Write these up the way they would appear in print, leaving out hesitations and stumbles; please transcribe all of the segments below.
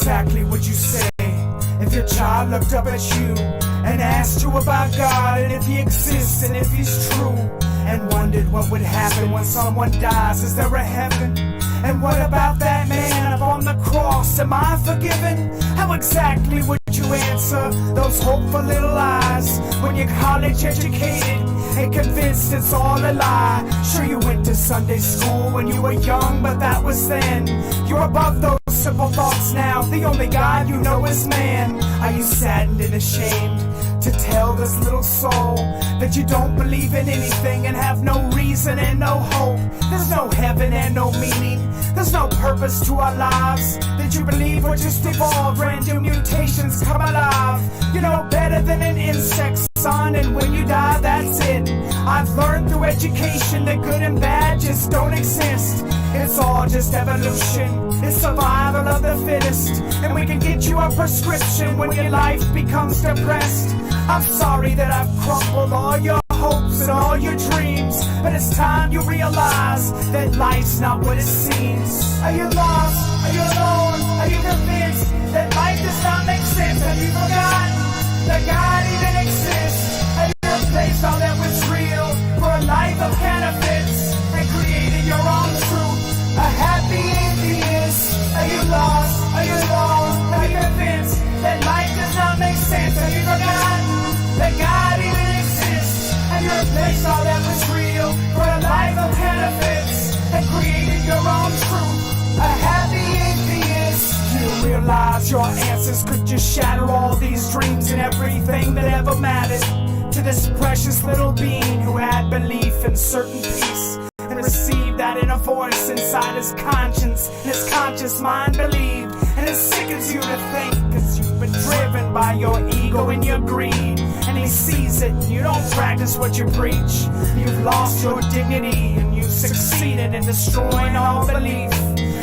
exactly what you say. If your child looked up at you and asked you about God and if he exists and if he's true, and wondered what would happen when someone dies, is there a heaven? And what about that man up on the cross? Am I forgiven? How exactly would you answer those hopeful little eyes when you're college educated and convinced it's all a lie? Sure, you went to Sunday school when you were young, but that was then. You're above those simple thoughts now. The only God you know is man. Are you saddened and ashamed to tell this little soul that you don't believe in anything and have no reason and no hope? There's no heaven and no meaning. There's no purpose to our lives. That you believe we're just evolved, brand new mutations come alive. You know better than an insect, son, and when you die, that's it. I've learned through education that good and bad just don't exist. It's all just evolution. It's survival of the fittest. And we can get you a prescription when your life becomes depressed. I'm sorry that I've crumbled all your hopes and all your dreams, but it's time you realize that life's not what it seems. Are you lost? Are you alone? Are you convinced that life does not make sense? Have you forgotten that God even exists? Have you replaced all that was real for a life of counterfeits and created your own truth? A happy atheist. Are you lost? Are you alone? Are you convinced that life does not make sense? Have you forgotten that God even exists? And you replaced all that was real for a life of counterfeits and created your own truth. A happy atheist. You realize your answers could just shatter all these dreams and everything that ever mattered to this precious little being who had belief in certain peace and received that inner voice inside his conscience, and his conscious mind believed. And it sickens you to think, cause you've been driven by your ego and your greed, and he sees it and you don't practice what you preach. You've lost your dignity and you've succeeded in destroying all belief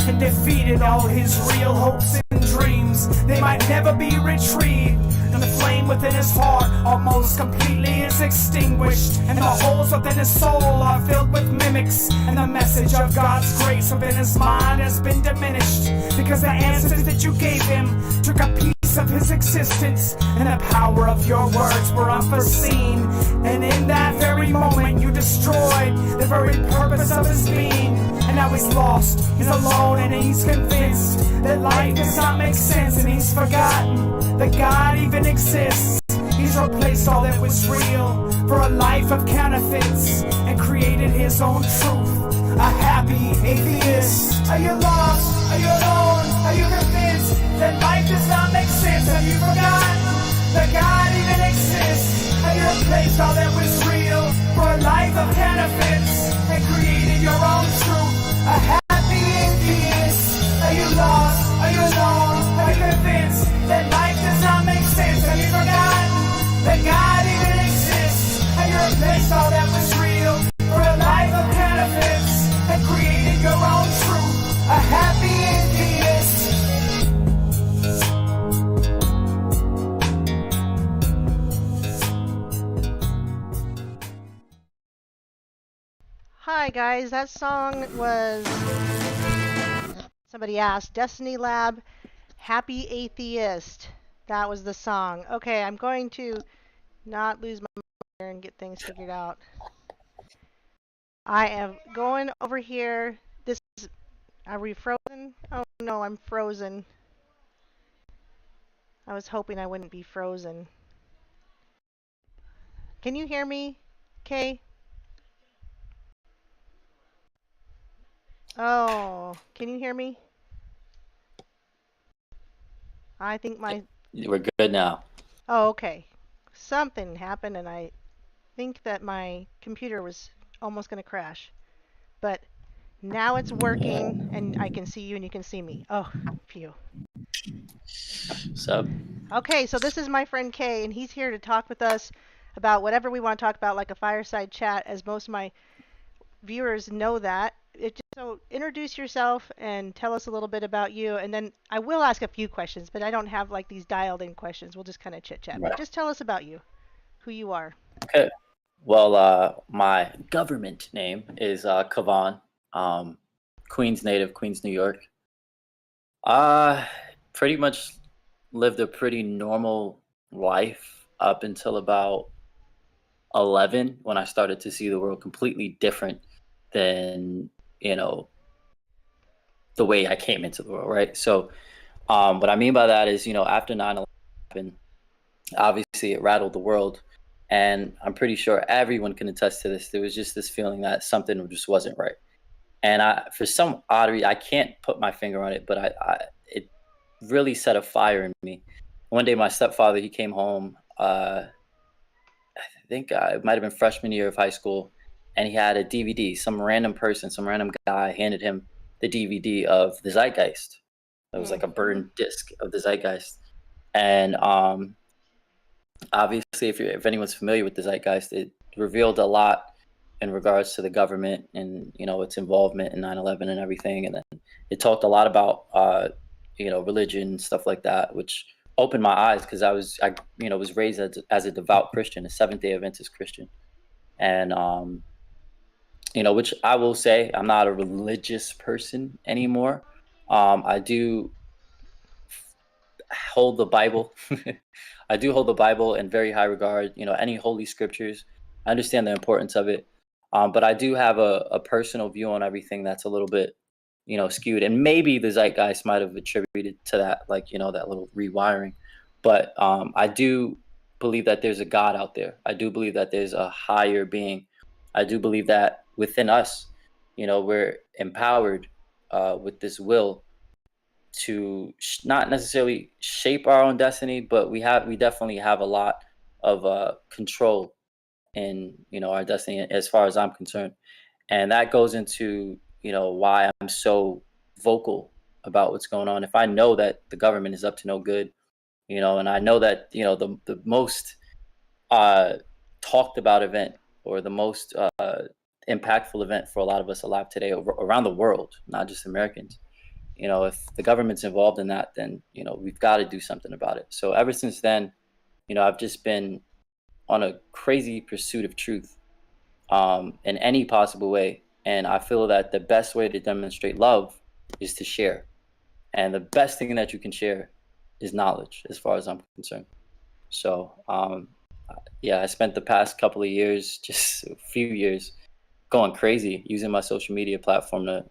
and defeated all his real hopes and dreams. They might never be retrieved, and the flame within his heart almost completely is extinguished, and the holes within his soul are filled with mimics, and the message of God's grace within his mind has been diminished, because the answers that you gave him took a piece of his existence, and the power of your words were unforeseen, and in that very moment you destroyed the very purpose of his being. And now he's lost, he's alone, and he's convinced that life does not make sense, and he's forgotten that God even exists. He's replaced all that was real for a life of counterfeits and created his own truth. A happy atheist. Are you lost? Are you alone? Are you convinced that life does not make sense? Have you forgotten that God even exists? Have you replaced all that was real for a life of counterfeits and created your own truth? A happy atheist. Are you lost? Are you alone? Are you convinced that life does not make sense? Have you forgotten that God even exists? Have you replaced all that was real for a life of counterfeits and created your own truth? A happy atheist. Hi guys, that song was, somebody asked, Destiny Lab, Happy Atheist. That was the song. Okay, I'm going to not lose my mind here and get things figured out. I am going over here. This is, are we frozen? Oh no, I'm frozen. I was hoping I wouldn't be frozen. Can you hear me, Kay? Oh, can you hear me? I think my... We're good now. Oh, okay. Something happened and I think that my computer was almost going to crash. But now it's working and I can see you and you can see me. Oh, phew. So, Okay, so this is my friend Kay and he's here to talk with us about whatever we want to talk about, like a fireside chat, as most of my viewers know that. So introduce yourself and tell us a little bit about you, and then I will ask a few questions, but I don't have like these dialed in questions. We'll just kind of chit chat. Right. But just tell us about you, who you are. Okay. Well, my government name is Kevon, Queens native, Queens, New York. pretty much lived a pretty normal life up until about 11 when I started to see the world completely different than, you know, the way I came into the world, right? So, what I mean by that is, after 9/11 happened, obviously it rattled the world. And I'm pretty sure everyone can attest to this. There was just this feeling that something just wasn't right. And for some odd reason, I can't put my finger on it, but it really set a fire in me. One day, my stepfather, he came home. I think it might have been freshman year of high school, and he had a DVD. Some random person, some random guy, handed him the DVD of the Zeitgeist. It was like a burned disc of the Zeitgeist, and obviously, if anyone's familiar with the Zeitgeist, it revealed a lot in regards to the government and its involvement in 9/11 and everything, and then it talked a lot about religion, stuff like that, which opened my eyes because I was raised as a devout Christian, a Seventh Day Adventist Christian, and which I will say I'm not a religious person anymore. I do hold the Bible. I do hold the Bible in very high regard. Any holy scriptures. I understand the importance of it, but I do have a personal view on everything that's a little bit, skewed. And maybe the zeitgeist might have attributed to that, like that little rewiring. But I do believe that there's a God out there. I do believe that there's a higher being. I do believe that within us, we're empowered with this will to not necessarily shape our own destiny, but we definitely have a lot of control in our destiny as far as I'm concerned, and that goes into why I'm so vocal about what's going on. If I know that the government is up to no good, and I know that the most uh, talked about event or the most impactful event for a lot of us alive today around the world, not just Americans, if the government's involved in that, then we've got to do something about it. So ever since then, I've just been on a crazy pursuit of truth, in any possible way. And I feel that the best way to demonstrate love is to share, and the best thing that you can share is knowledge, as far as I'm concerned. So yeah, I spent the past couple of years, just a few years, going crazy using my social media platform to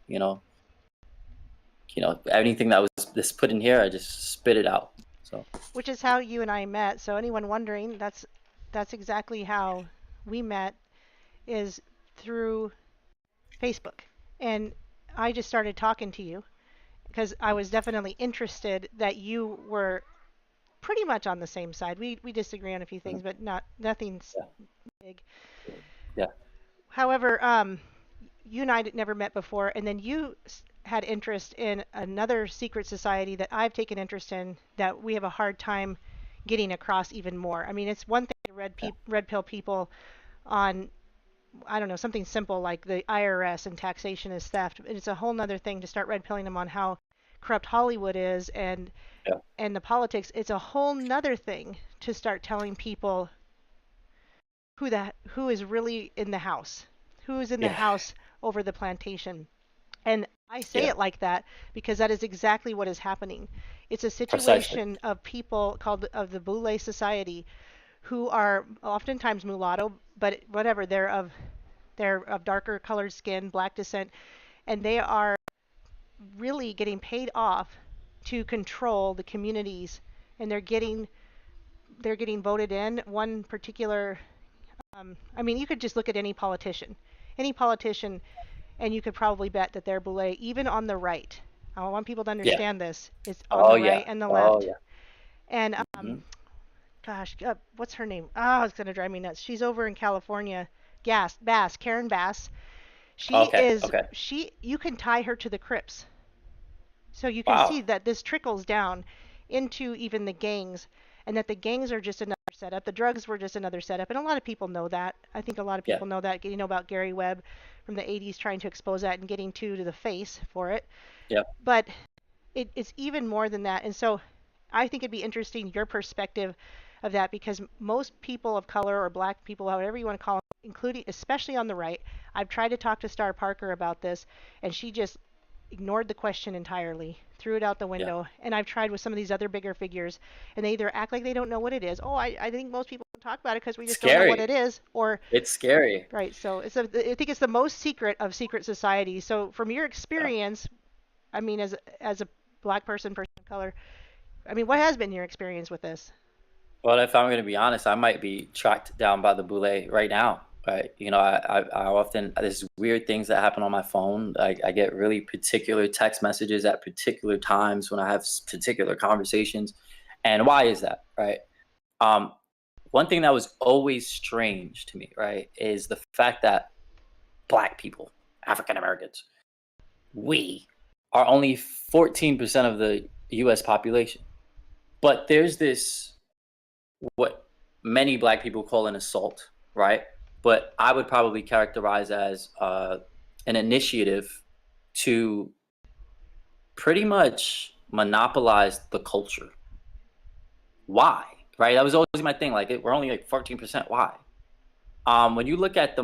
anything that was just put in here, I just spit it out. So, which is how you and I met. So anyone wondering, that's exactly how we met, is through Facebook. And I just started talking to you because I was definitely interested that you were pretty much on the same side. We disagree on a few things, but nothing yeah, big. yeah, However, you and I never met before, and then you had interest in another secret society that I've taken interest in that we have a hard time getting across even more. I mean, it's one thing to red pill people on, I don't know, something simple like the IRS and taxation is theft. It's a whole nother thing to start red pilling them on how corrupt Hollywood is yeah, and the politics. It's a whole nother thing to start telling people who is really in the house, who is in the yeah, house over the plantation. And I say yeah, it like that because that is exactly what is happening. It's a precisely. situation of people called of the Boule Society who are oftentimes mulatto, but whatever, they're of darker colored skin, black descent, and they are really getting paid off to control the communities, and they're getting voted in. One particular, I mean, you could just look at any politician, and you could probably bet that they're Boule, even on the right. I want people to Yeah. understand this. It's on Oh the yeah. right and the Oh left. yeah. And Hmm. gosh, what's her name? It's gonna drive me nuts. She's over in California. Karen Bass. Okay. Okay. You can tie her to the Crips. So you can see Wow. that this trickles down into even the gangs, and that the gangs are just another setup. The drugs were just another setup, and a lot of people know that. I think a lot of Yeah. people know that. You know about Gary Webb from the 80s trying to expose that and getting to the face for it. Yeah. But it's even more than that. And so I think it'd be interesting your perspective of that, because most people of color or black people, however you want to call them, including especially on the right, I've tried to talk to Star Parker about this, and she just ignored the question entirely, threw it out the Yeah. window. And I've tried with some of these other bigger figures, and they either act like they don't know what it is. Oh, I think most people don't talk about it because we just don't know what Scary. it is. Or, It's scary. right, so I think it's the most secret of secret societies. So from your Yeah. experience, I mean, as a black person of color, I mean, what has been your experience with this? Well, if I'm going to be honest, I might be tracked down by the boule right now. Right? You know, I often there's weird things that happen on my phone. I get really particular text messages at particular times when I have particular conversations. And why is that? Right? Um, One thing that was always strange to me, right, is the fact that black people, African Americans, we are only 14% of the US population. But there's this, what many black people call an assault, right? But I would probably characterize as an initiative to pretty much monopolize the culture. Why? Right? That was always my thing. Like, we're only like 14%. Why? When you look at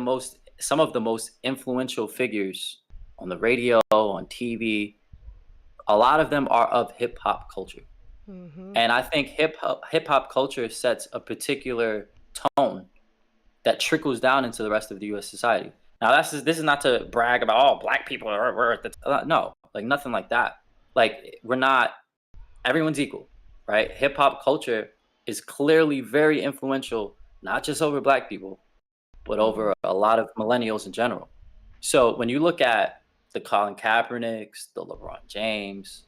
some of the most influential figures on the radio, on TV, a lot of them are of hip hop culture. Mm-hmm. And I think hip hop culture sets a particular tone that trickles down into the rest of the U.S. society. Now, this is not to brag about, oh, black people we're at the no, like nothing like that. Like, we're not, everyone's equal, right? Hip hop culture is clearly very influential, not just over black people, but over a lot of millennials in general. So when you look at the Colin Kaepernicks, the LeBron James,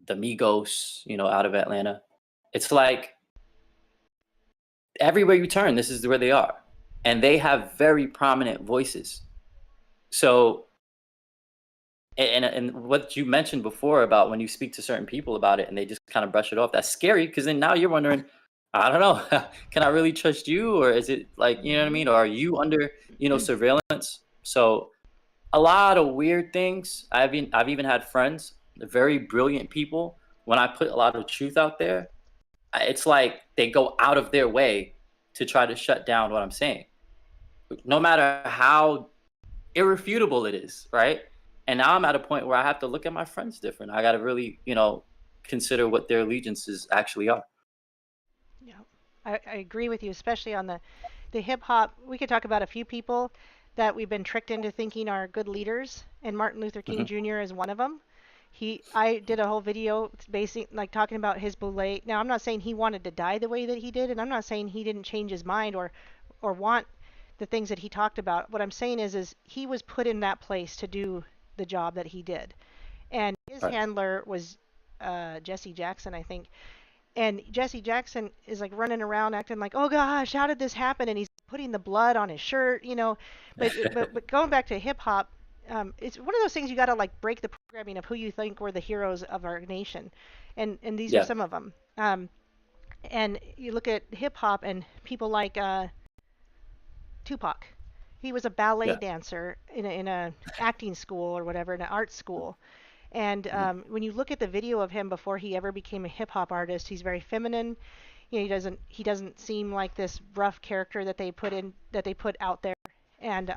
the Migos, you know, out of Atlanta, it's like everywhere you turn, this is where they are. And they have very prominent voices. So, and what you mentioned before about when you speak to certain people about it and they just kind of brush it off, that's scary, because then now you're wondering, I don't know, can I really trust you? Or is it like, you know what I mean? Or are you under, you know, surveillance? So a lot of weird things. I've even had friends, very brilliant people, when I put a lot of truth out there, it's like they go out of their way to try to shut down what I'm saying, no matter how irrefutable it is, right? And now I'm at a point where I have to look at my friends different. I got to really, you know, consider what their allegiances actually are. Yeah, I agree with you, especially on the hip hop. We could talk about a few people that we've been tricked into thinking are good leaders, and Martin Luther King Hmm. Jr. is one of them. I did a whole video like talking about his boule. Now, I'm not saying he wanted to die the way that he did, and I'm not saying he didn't change his mind or want the things that he talked about. What I'm saying is he was put in that place to do the job that he did, and his Right. handler was Jesse Jackson, I think. And Jesse Jackson is like running around acting like, "Oh gosh, how did this happen?" And he's putting the blood on his shirt, you know. But going back to hip hop, it's one of those things you got to like break the programming of who you think were the heroes of our nation, and these are Yeah. some of them. And you look at hip hop and people like Tupac. He was a ballet Yeah. dancer in a acting school or whatever, in an art school. And Hmm. when you look at the video of him before he ever became a hip hop artist, he's very feminine. You know, he doesn't seem like this rough character that they put out there. And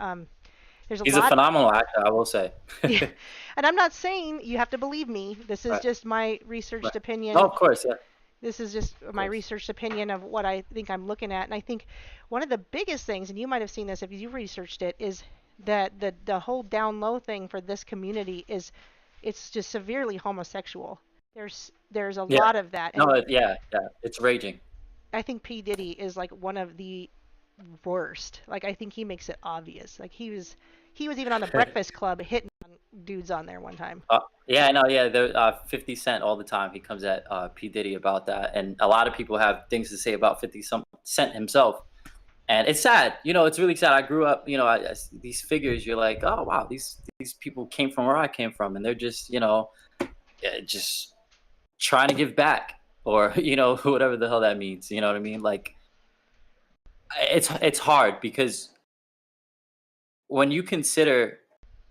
there's a He's a lot. phenomenal actor, I will say. Yeah, and I'm not saying you have to believe me. This is Right. just my Right. researched No, opinion. of course. Yeah. This is just Of my course. researched opinion of what I think I'm looking at. And I think one of the biggest things, and you might have seen this if you researched it, is that the whole down low thing for this community is it's just severely homosexual. There's a Yeah. lot of that, No. and Yeah. Yeah. It's raging. I think P Diddy is like one of the worst. Like I think he makes it obvious. Like he was even on the Breakfast Club hitting on dudes on there one time. Yeah, I know. Yeah, 50 Cent all the time. He comes at P Diddy about that, and a lot of people have things to say about 50 Cent himself. And it's sad. You know, it's really sad. I grew up. You know, these figures. You're like, oh wow, these people came from where I came from, and they're just, you know, just trying to give back, or you know, whatever the hell that means. You know what I mean? Like, it's hard because when you consider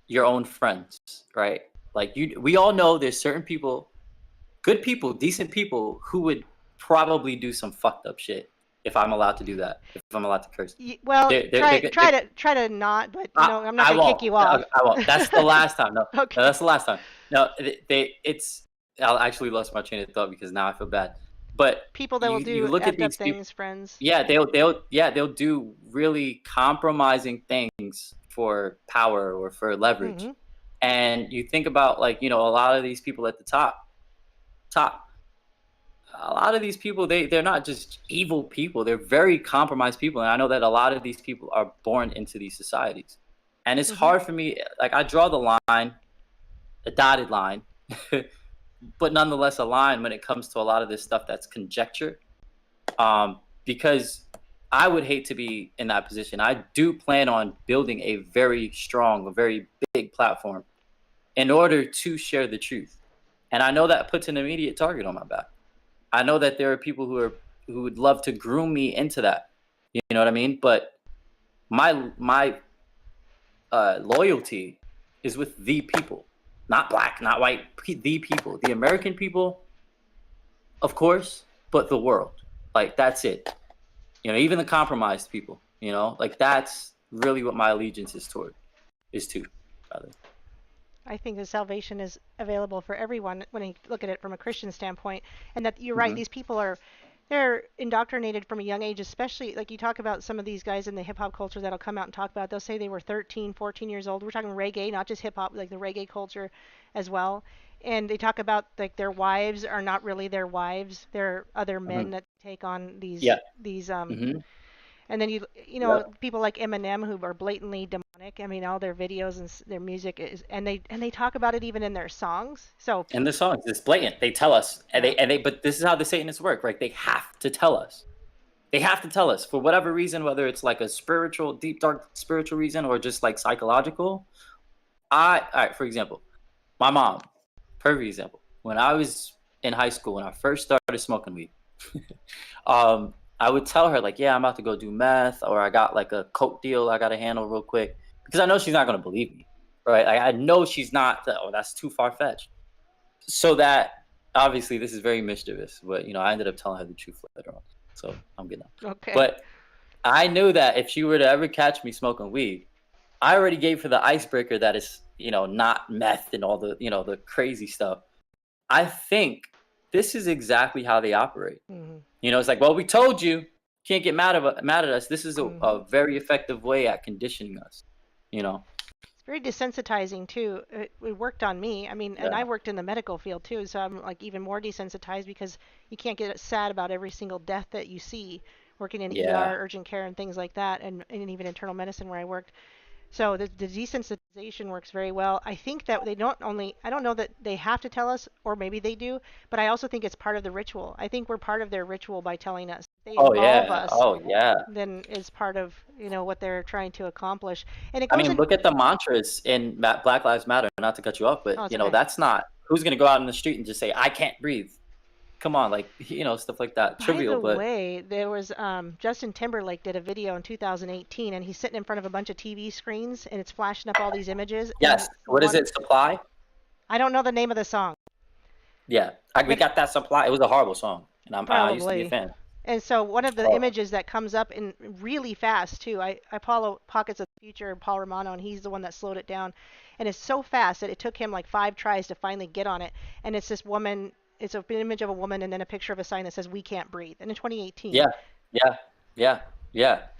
your own friends, right? Like, we all know there's certain people, good people, decent people, who would probably do some fucked up shit. if I'm allowed to do that, if I'm allowed to curse. Well, They're try to not, but I'm not I gonna won't. kick you off. I won't. That's the last time. No, Okay. no, that's the last time. No, I'll actually lost my train of thought because now I feel bad. But People that will you do look at effed up these people. things, friends. Yeah, they'll do really compromising things for power or for leverage. Mm-hmm. And you think about, like, a lot of these people at the top, a lot of these people, they're not just evil people. They're very compromised people. And I know that a lot of these people are born into these societies. And it's hard for me, like, I draw the line, a dotted line, but nonetheless a line when it comes to a lot of this stuff that's conjecture. Because I would hate to be in that position. I do plan on building a very strong, a very big platform in order to share the truth. And I know that puts an immediate target on my back. I know that there are people who would love to groom me into that. You know what I mean? But my loyalty is with the people, not black, not white, the people, the American people, of course, but the world. Like, that's it. Even the compromised people, like, that's really what my allegiance is to, rather. I think that salvation is available for everyone when you look at it from a Christian standpoint, and that you're right. These people they're indoctrinated from a young age, especially like you talk about some of these guys in the hip hop culture that'll come out and talk about. They'll say they were 13, 14 years old. We're talking reggae, not just hip hop, like the reggae culture as well. And they talk about like their wives are not really their wives; they're other men that take on these And then people like Eminem who are blatantly demonic. I mean, all their videos and their music is, and they talk about it even in their songs. So in the songs, it's blatant. They tell us, but this is how the Satanists work, right? They have to tell us. They have to tell us for whatever reason, whether it's like a spiritual, deep, dark spiritual reason, or just like psychological. All right, for example, my mom, perfect example. When I was in high school, when I first started smoking weed, I would tell her, like, yeah, I'm about to go do meth, or I got like a coke deal I got to handle real quick, because I know she's not going to believe me, right? Like, I know she's not, that's too far-fetched. So that, obviously, this is very mischievous, but, I ended up telling her the truth later on, so I'm good now. Okay. But I knew that if she were to ever catch me smoking weed, I already gave her the icebreaker that is, not meth and all the, the crazy stuff. I think this is exactly how they operate. It's like, well, we told you, can't get mad at us. This is a very effective way at conditioning us. It's very desensitizing too. It worked on me. I mean, and I worked in the medical field too, so I'm like even more desensitized because you can't get sad about every single death that you see working in ER, urgent care, and things like that, and even internal medicine where I worked. So the desensitization works very well. I think that I don't know that they have to tell us, or maybe they do, but I also think it's part of the ritual. I think we're part of their ritual by telling us. They involve us. Then it's part of, what they're trying to accomplish. And it goes look at the mantras in Black Lives Matter, not to cut you off, but, that's not, who's going to go out in the street and just say, I can't breathe. Come on, like, stuff like that. Trivial, but... By the way, there was, Justin Timberlake did a video in 2018, and he's sitting in front of a bunch of TV screens, and it's flashing up all these images. Yes. What is it, Supply? I don't know the name of the song. Yeah. We got that Supply. It was a horrible song, and I used to be a fan. And so one of the images that comes up in really fast, too, I follow Pockets of the Future, Paul Romano, and he's the one that slowed it down. And it's so fast that it took him like 5 tries to finally get on it. And it's this woman... It's an image of a woman and then a picture of a sign that says, "We can't breathe." And in 2018. Yeah.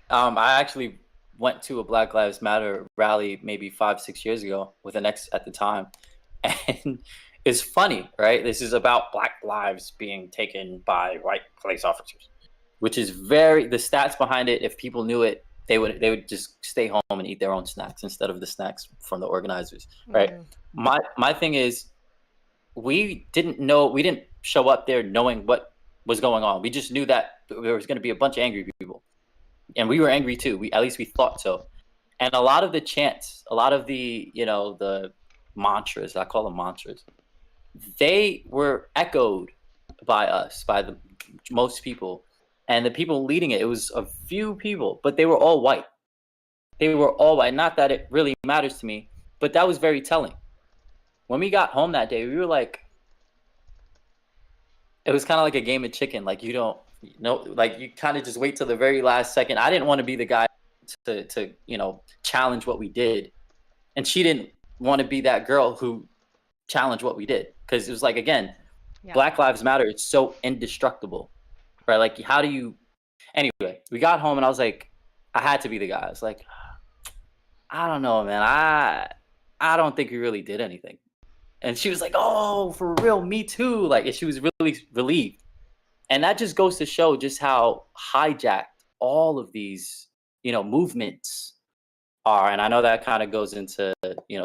I actually went to a Black Lives Matter rally maybe 5-6 years ago with an ex at the time. And it's funny, right? This is about Black lives being taken by white police officers, which is the stats behind it. If people knew it, they would just stay home and eat their own snacks instead of the snacks from the organizers, right? My thing is, we didn't show up there knowing what was going on. We just knew that there was going to be a bunch of angry people, and we were angry too. At least we thought so. And a lot of the chants, a lot of the the mantras, I call them mantras, they were echoed by us, by the most people, and the people leading it. It was a few people, but they were all white. Not that it really matters to me, but that was very telling. When we got home that day, we were like, it was kind of like a game of chicken. Like you don't know, like you kind of just wait till the very last second. I didn't want to be the guy to challenge what we did, and she didn't want to be that girl who challenged what we did, because it was like, again, Yeah. Black Lives Matter. It's so indestructible, right? Like, how do you? Anyway, we got home and I was like, I had to be the guy. I was like, I don't know, man. I don't think we really did anything. And she was like, oh, for real, me too. Like, and she was really relieved. And that just goes to show just how hijacked all of these, movements are. And I know that kind of goes into,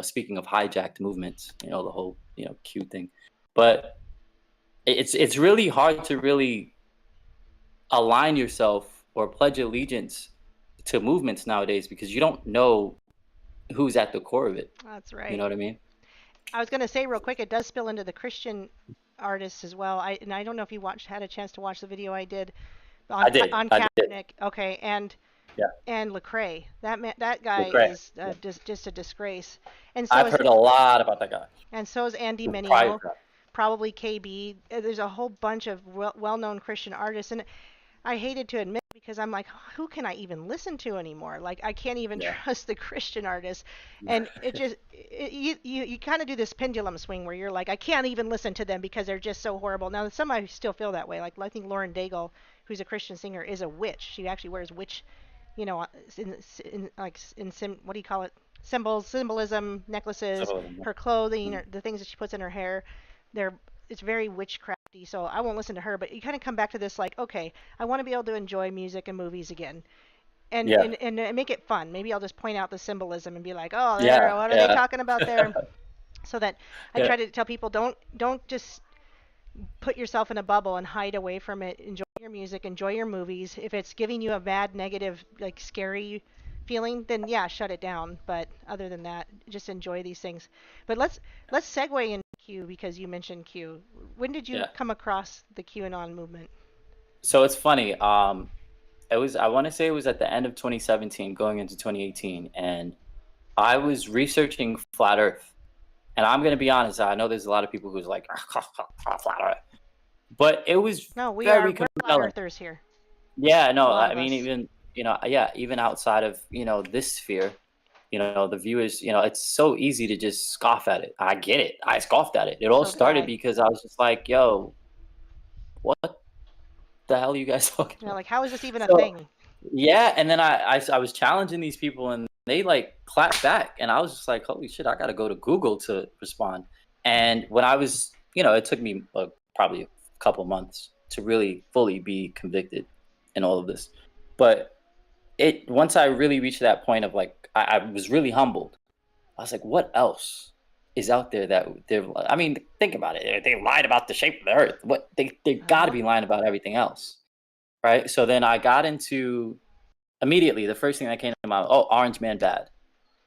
speaking of hijacked movements, the whole, Q thing. But it's really hard to really align yourself or pledge allegiance to movements nowadays, because you don't know who's at the core of it. That's You right. know what I mean? I was going to say real quick, it does spill into the Christian artists as well. I don't know if you had a chance to watch the video I did on I did. on I did. Kaepernick. Okay, and Yeah. Lecrae. That guy Lecrae. is just a disgrace. And I've heard a lot about that guy. And so is Andy The Mineo, private guy. probably KB. There's a whole bunch of well-known Christian artists, and I hated to admit, because I'm like, who can I even listen to anymore? Like, I can't even Yeah. trust the Christian artists. And it just, you kind of do this pendulum swing where you're like, I can't even listen to them because they're just so horrible. Now, some I still feel that way. Like, I think Lauren Daigle, who's a Christian singer, is a witch. She actually wears witch, what do you call it? Symbolism, necklaces, Symbolism. her clothing, the things that she puts in her hair. It's very witchcrafty, so I won't listen to her. But you kind of come back to this, like, okay, I want to be able to enjoy music and movies again, and Yeah. and make it fun. Maybe I'll just point out the symbolism and be like, oh, Yeah, what are yeah. they talking about there? So that I Yeah. try to tell people, don't just put yourself in a bubble and hide away from it. Enjoy your music, enjoy your movies. If it's giving you a bad, negative, like scary feeling, then yeah, shut it down. But other than that, just enjoy these things. But let's segue into Q, because you mentioned Q. When did you Yeah. come across the QAnon movement? So it's funny. I want to say it was at the end of 2017, going into 2018, and I was researching flat Earth. And I'm gonna be honest, I know there's a lot of people who's like flat Earth, but it was No, very we're flat compelling. earthers here. Yeah, no, A lot I of mean, us. even outside of this sphere, the viewers, it's so easy to just scoff at it. I get it. I scoffed at it. It all So did started I. because I was just like, yo, what the hell are you guys talking You know, about? like, how is this even a So, thing? yeah, and then I was challenging these people, and they like clapped back, and I was just like, holy shit, I gotta go to Google to respond. And when I was, it took me probably a couple months to really fully be convicted in all of this. But once I really reached that point of like, I was really humbled. I was like, what else is out there that I mean, think about it. They lied about the shape of the earth. What they got to be lying about everything else, right? So then I got into immediately the first thing that came to mind. Oh, Orange Man bad.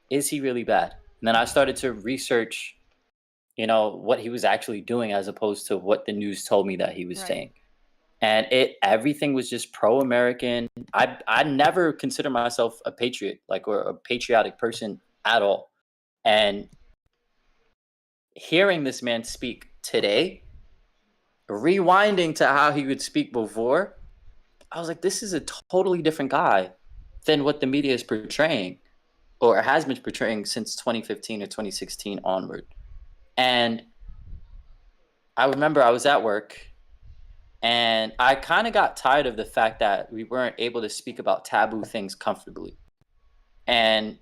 Is he really bad? And then I started to research, what he was actually doing as opposed to what the news told me that he was saying. And everything was just pro-American. I never consider myself a patriot, or a patriotic person at all. And hearing this man speak today, rewinding to how he would speak before, I was like, this is a totally different guy than what the media is portraying, or has been portraying since 2015 or 2016 onward. And I remember I was at work, and I kind of got tired of the fact that we weren't able to speak about taboo things comfortably. And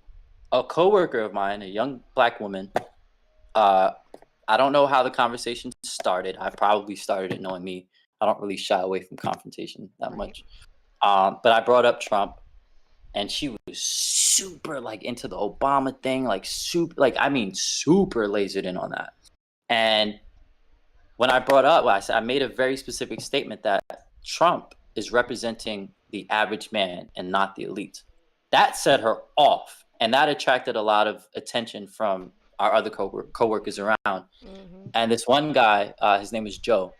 a coworker of mine, a young Black woman, I don't know how the conversation started. I probably started it, knowing me. I don't really shy away from confrontation that much. But I brought up Trump, and she was super into the Obama thing, super lasered in on that. And when I brought up, I made a very specific statement that Trump is representing the average man and not the elite. That set her off, and that attracted a lot of attention from our other coworkers around. Mm-hmm. And this one guy, his name is Joe.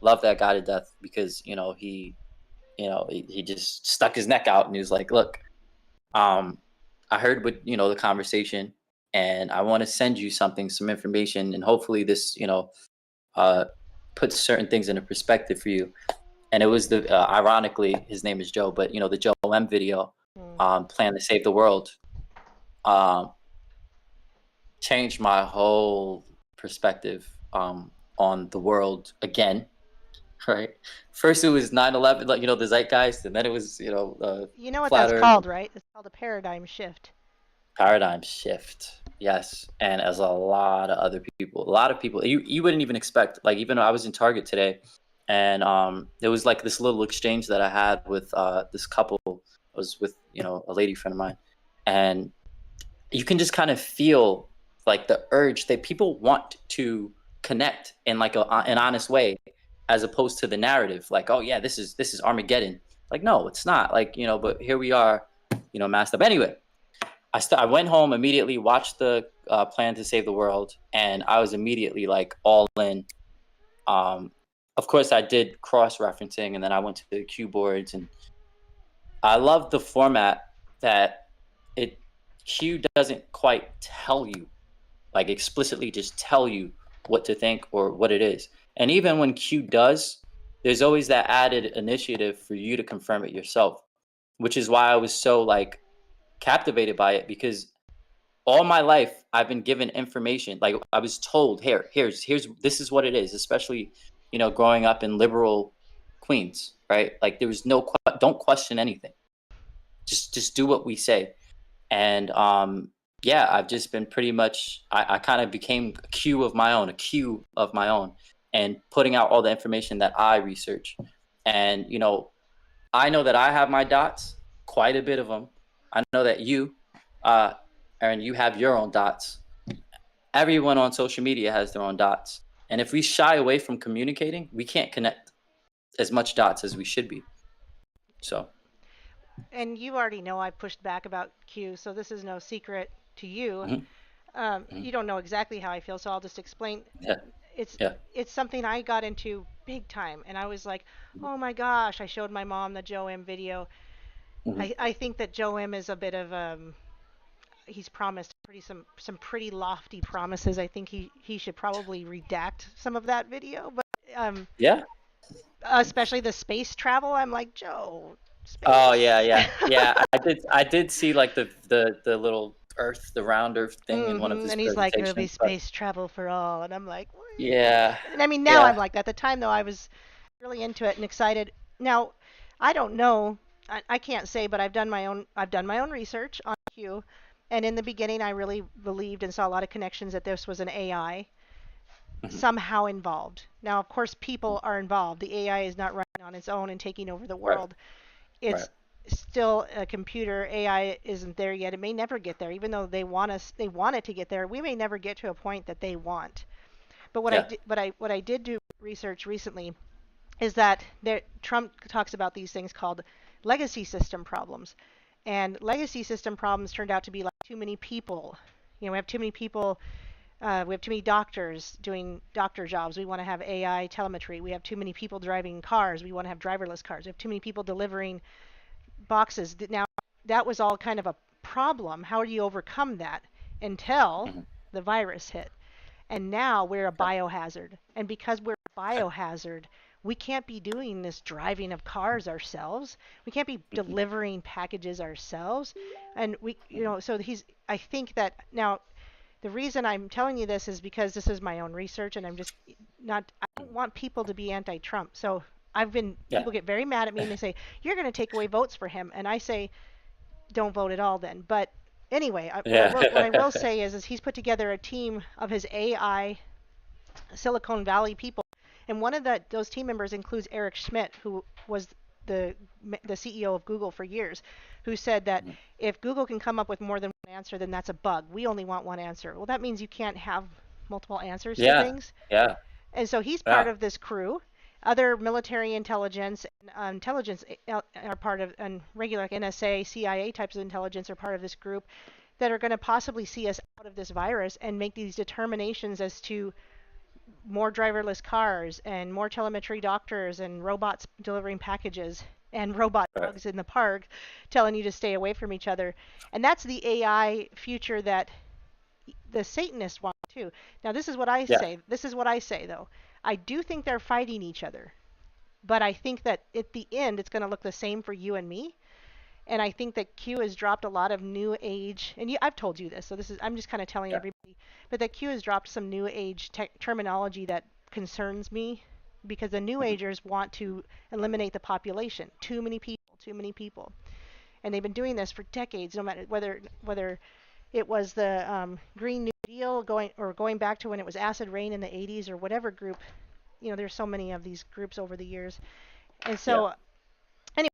Love that guy to death, because he just stuck his neck out, and he was like, look, I heard what the conversation, and I want to send you some information, and hopefully this put certain things into perspective for you. And it was the ironically, his name is Joe, but the Joe M video, Plan to Save the World, um, changed my whole perspective on the world again. Right. First it was 9/11, like the zeitgeist, and then it was You know what flat that's Earth. called, right? It's called a paradigm shift. Paradigm shift, yes. And as a lot of people, you wouldn't even expect. Like, even I was in Target today, and there was like this little exchange that I had with this couple. I was with a lady friend of mine, and you can just kind of feel like the urge that people want to connect in like an honest way, as opposed to the narrative, like, oh yeah, this is Armageddon. Like, no, it's not. Like, but here we are, masked up. Anyway, I went home immediately, watched the Plan to Save the World, and I was immediately like all in. Of course, I did cross-referencing, and then I went to the cue boards, and I love the format that Q doesn't quite tell you, like explicitly just tell you what to think or what it is. And even when Q does, there's always that added initiative for you to confirm it yourself, which is why I was so like captivated by it, because all my life I've been given information. Like, I was told, here's this is what it is, especially growing up in liberal Queens, right? Like, there was don't question anything, just do what we say. And yeah, I've just been pretty much, I kind of became a queue of my own, and putting out all the information that I research. And I know that I have my dots, quite a bit of them. I know that you, Aaron, you have your own dots. Everyone on social media has their own dots. And if we shy away from communicating, we can't connect as much dots as we should be. So. And you already know I pushed back about Q, so this is no secret to you. You don't know exactly how I feel, so I'll just explain. Yeah. It's something I got into big time, and I was like, oh my gosh! I showed my mom the Joe M video. I think that Joe M is a bit of he's promised some pretty lofty promises. I think he should probably redact some of that video, but yeah. Especially the space travel. I'm like, Joe. Space. Oh yeah. I did see like the little Earth, the round Earth thing in one of his and he's like, there'll be presentations, space travel for all, and I'm like, what? Yeah. And I mean, now I'm like, at the time though, I was really into it and excited. Now, I don't know, I can't say, but I've done my own research on Q, and in the beginning, I really believed and saw a lot of connections that this was an AI somehow involved. Now, of course, people are involved. The AI is not running on its own and taking over the world. Right. It's still a computer. AI isn't there yet. It may never get there, even though they want it to get there. We may never get to a point that they want. But what I did do research recently is that Trump talks about these things called legacy system problems, and legacy system problems turned out to be like too many people. We have too many people. We have too many doctors doing doctor jobs. We want to have AI telemetry. We have too many people driving cars. We want to have driverless cars. We have too many people delivering boxes. Now, that was all kind of a problem. How do you overcome that? Until the virus hit. And now we're a biohazard. And because we're a biohazard, we can't be doing this driving of cars ourselves. We can't be delivering packages ourselves. And I think that now, the reason I'm telling you this is because this is my own research, and I don't want people to be anti-Trump. So people get very mad at me and they say, you're going to take away votes for him. And I say, don't vote at all then. But anyway, what I will say is he's put together a team of his AI Silicon Valley people. And one of those team members includes Eric Schmidt, who was the CEO of Google for years, who said that if Google can come up with more than one answer, then that's a bug. We only want one answer. Well, that means you can't have multiple answers to things. Yeah. And so he's part of this crew. Other military intelligence are part of, and regular NSA, CIA types of intelligence are part of this group that are going to possibly see us out of this virus and make these determinations as to more driverless cars and more telemetry doctors and robots delivering packages and robot dogs in the park telling you to stay away from each other. And that's the AI future that the Satanists want too. Now, this is what I say. This is what I say, though. I do think they're fighting each other, but I think that at the end it's going to look the same for you and me. And I think that Q has dropped a lot of new age, and I've told you this, so I'm just kind of telling Yeah. everybody, but that Q has dropped some new age terminology that concerns me, because the new agers want to eliminate the population. Too many people. And they've been doing this for decades, no matter whether it was the Green New Deal going back to when it was acid rain in the 80s, or whatever group. There's so many of these groups over the years. And so anyway,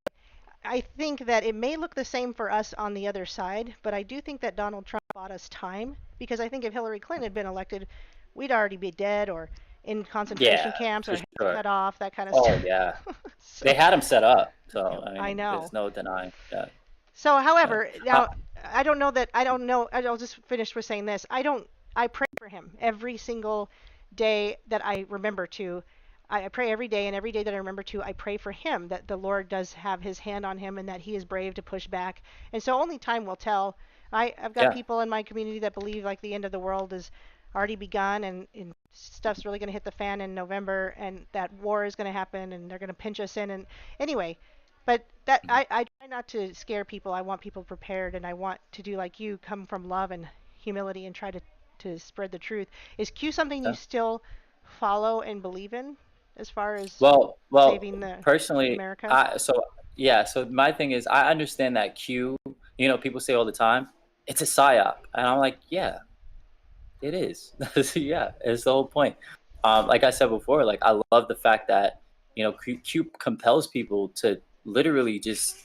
I think that it may look the same for us on the other side, but I do think that Donald Trump bought us time, because I think if Hillary Clinton had been elected, we'd already be dead or in concentration camps or cut off, that kind of stuff. Oh, yeah. So, They had him set up, so I know. there's no denying that. So, however, now I don't know. I'll just finish with saying this. I pray for him every single day that I remember to. I pray every day, and every day that I remember to, I pray for him, that the Lord does have his hand on him and that he is brave to push back. And so only time will tell. I've got people in my community that believe like the end of the world has already begun, and stuff's really going to hit the fan in November, and that war is going to happen, and they're going to pinch us in. And anyway, but that I try not to scare people. I want people prepared, and I want to do like you, come from love and humility and try to spread the truth. Is Q something you still follow and believe in, as far as saving the personally, America? So my thing is, I understand that Q, people say all the time, it's a psyop. And I'm like, yeah, it is. Yeah, it's the whole point. Like I said before, like I love the fact that, Q compels people to literally just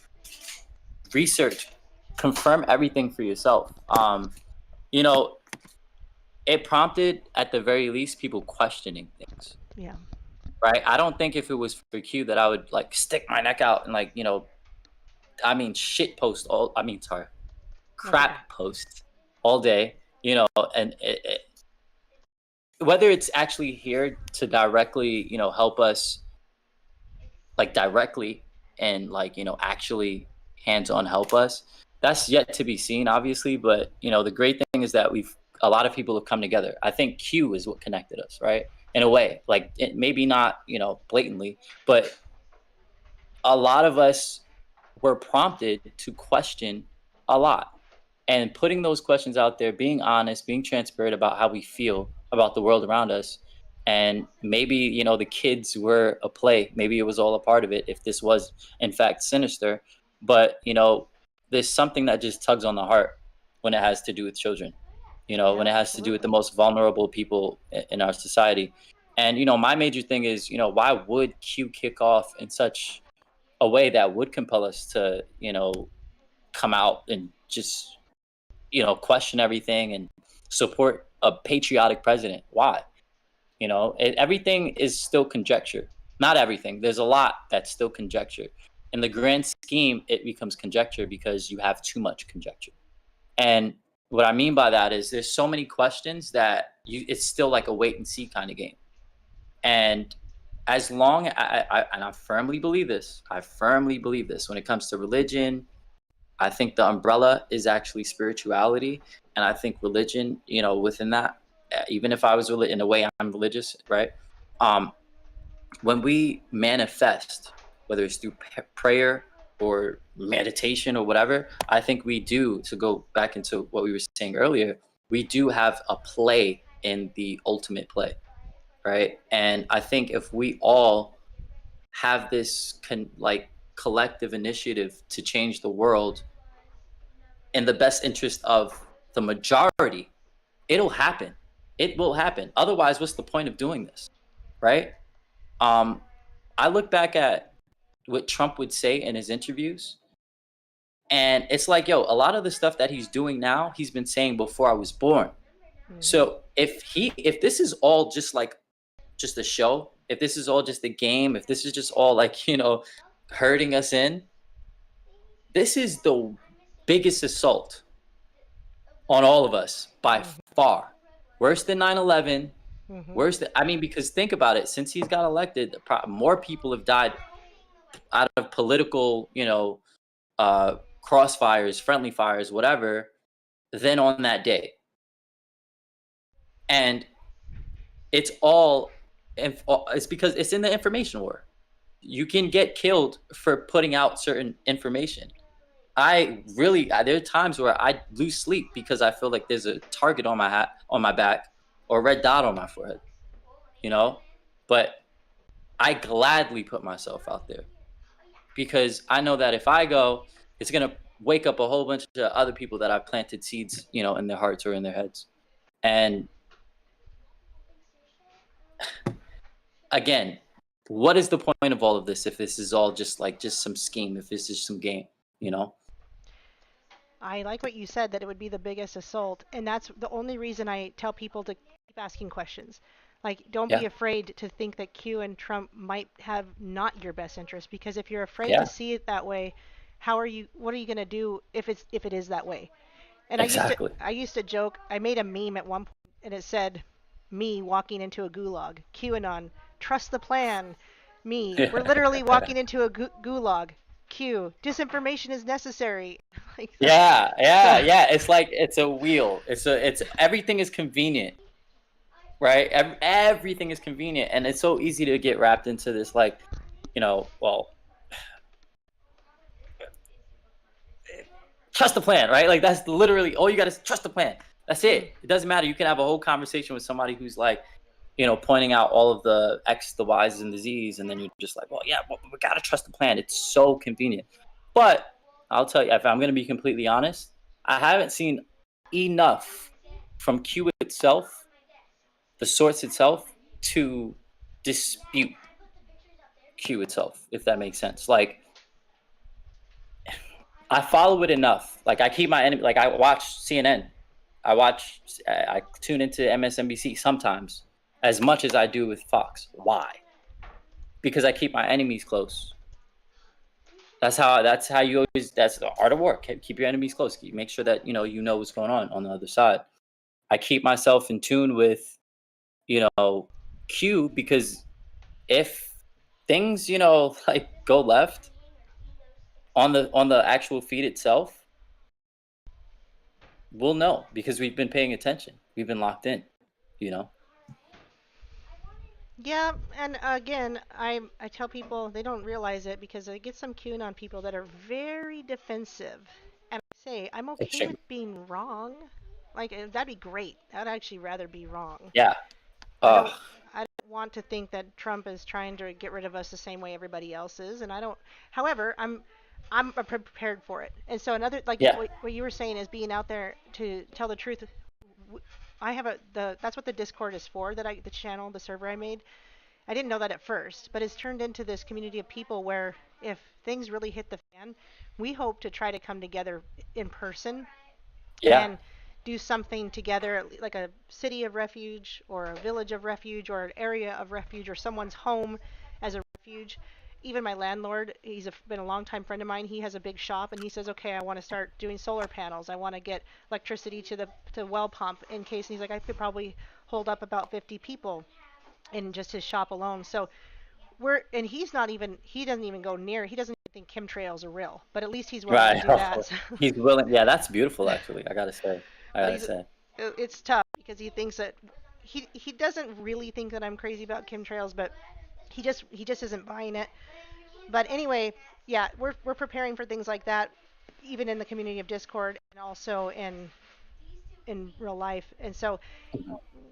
research, confirm everything for yourself. It prompted, at the very least, people questioning things. Yeah. Right? I don't think if it was for Q that I would like stick my neck out and crap post all day, and whether it's actually here to directly, help us like directly and actually hands-on help us, that's yet to be seen, obviously. But the great thing is that a lot of people have come together. I think Q is what connected us, right? In a way, like maybe not, blatantly, but a lot of us were prompted to question a lot, and putting those questions out there, being honest, being transparent about how we feel about the world around us. And maybe, the kids were a play. Maybe it was all a part of it, if this was in fact sinister. But, there's something that just tugs on the heart when it has to do with children, when it has to do with the most vulnerable people in our society. And, my major thing is, why would Q kick off in such a way that would compel us to, come out and just, question everything and support a patriotic president? Why? Everything is still conjecture. Not everything. There's a lot that's still conjecture. In the grand scheme, it becomes conjecture because you have too much conjecture. And what I mean by that is there's so many questions that it's still like a wait and see kind of game. And as long I firmly believe this, when it comes to religion, I think the umbrella is actually spirituality. And I think religion, within that, even if I was in a way I'm religious, right? When we manifest, whether it's through prayer or meditation or whatever, I think we do, to go back into what we were saying earlier, we do have a play in the ultimate play, right? And I think if we all have this collective initiative to change the world in the best interest of the majority, it'll happen. It will happen. Otherwise, what's the point of doing this, right? I look back at what Trump would say in his interviews, and it's like, a lot of the stuff that he's doing now, he's been saying before I was born. So if this is all just a show, if this is all just a game, if this is just all herding us in, this is the biggest assault on all of us by far. Worse than 9/11. Worse than, because think about it, since he's got elected, more people have died out of political, crossfires, friendly fires, whatever, than on that day. And it's all it's because it's in the information war. You can get killed for putting out certain information. There are times where I lose sleep because I feel like there's a target on my back, or a red dot on my forehead, you know? But I gladly put myself out there because I know that if I go, it's going to wake up a whole bunch of other people that I've planted seeds, in their hearts or in their heads. And again, what is the point of all of this if this is all just some scheme, if this is some game, you know? I like what you said, that it would be the biggest assault, and that's the only reason I tell people to keep asking questions. Like, don't be Yeah. afraid to think that Q and Trump might have not your best interest, because if you're afraid Yeah, to see it that way, what are you going to do if it is that way? And exactly. I used to joke, I made a meme at one point and it said me walking into a gulag, QAnon, trust the plan. Me, we're literally walking into a gulag. Q, disinformation is necessary. Like, Yeah, so yeah, yeah. It's like it's a wheel. It's everything is convenient, right? Everything is convenient, and it's so easy to get wrapped into this, well, trust the plan, right? Like that's literally all you got is trust the plan. That's it. It doesn't matter. You can have a whole conversation with somebody who's like, pointing out all of the X, the Y's, and the Z's, and then you're just like, well, yeah, we gotta trust the plan. It's so convenient. But I'll tell you, if I'm gonna be completely honest, I haven't seen enough from Q itself, the source itself, to dispute Q itself, if that makes sense. Like, I follow it enough. Like, I keep my enemy. Like, I watch CNN. I tune into MSNBC sometimes, as much as I do with Fox. Why? Because I keep my enemies close. That's how you always. That's the art of war. Keep your enemies close. Make sure that you know what's going on the other side. I keep myself in tune with, Q, because if things like go left on the actual feed itself, we'll know because we've been paying attention. We've been locked in. You know. yeah, and again, I tell people they don't realize it because I get some QAnon people that are very defensive, and I say I'm okay Extreme. with being wrong. Like, that'd be great. I'd actually rather be wrong. Yeah. I Uh, don't I don't want to think that Trump is trying to get rid of us the same way everybody else is, and I don't. However, I'm prepared for it. And so another, like yeah. what you were saying, is being out there to tell the truth. I have that's what the Discord is for, the channel, the server I made. I didn't know that at first, but it's turned into this community of people where if things really hit the fan, we hope to try to come together in person Yeah. and do something together, like a city of refuge or a village of refuge or an area of refuge or someone's home as a refuge. Even my landlord, been a longtime friend of mine. He has a big shop, and he says, "Okay, I want to start doing solar panels. I want to get electricity to the well pump in case." And he's like, "I could probably hold up about 50 people in just his shop alone." So and he doesn't even go near. He doesn't even think chemtrails are real, but at least he's willing to Right. do that. So. He's willing. Yeah, that's beautiful. Actually, I gotta say. I But gotta say. it's tough because he thinks that he doesn't really think that I'm crazy about chemtrails, but he just isn't buying it. But anyway, yeah, we're preparing for things like that, even in the community of Discord and also in real life. And so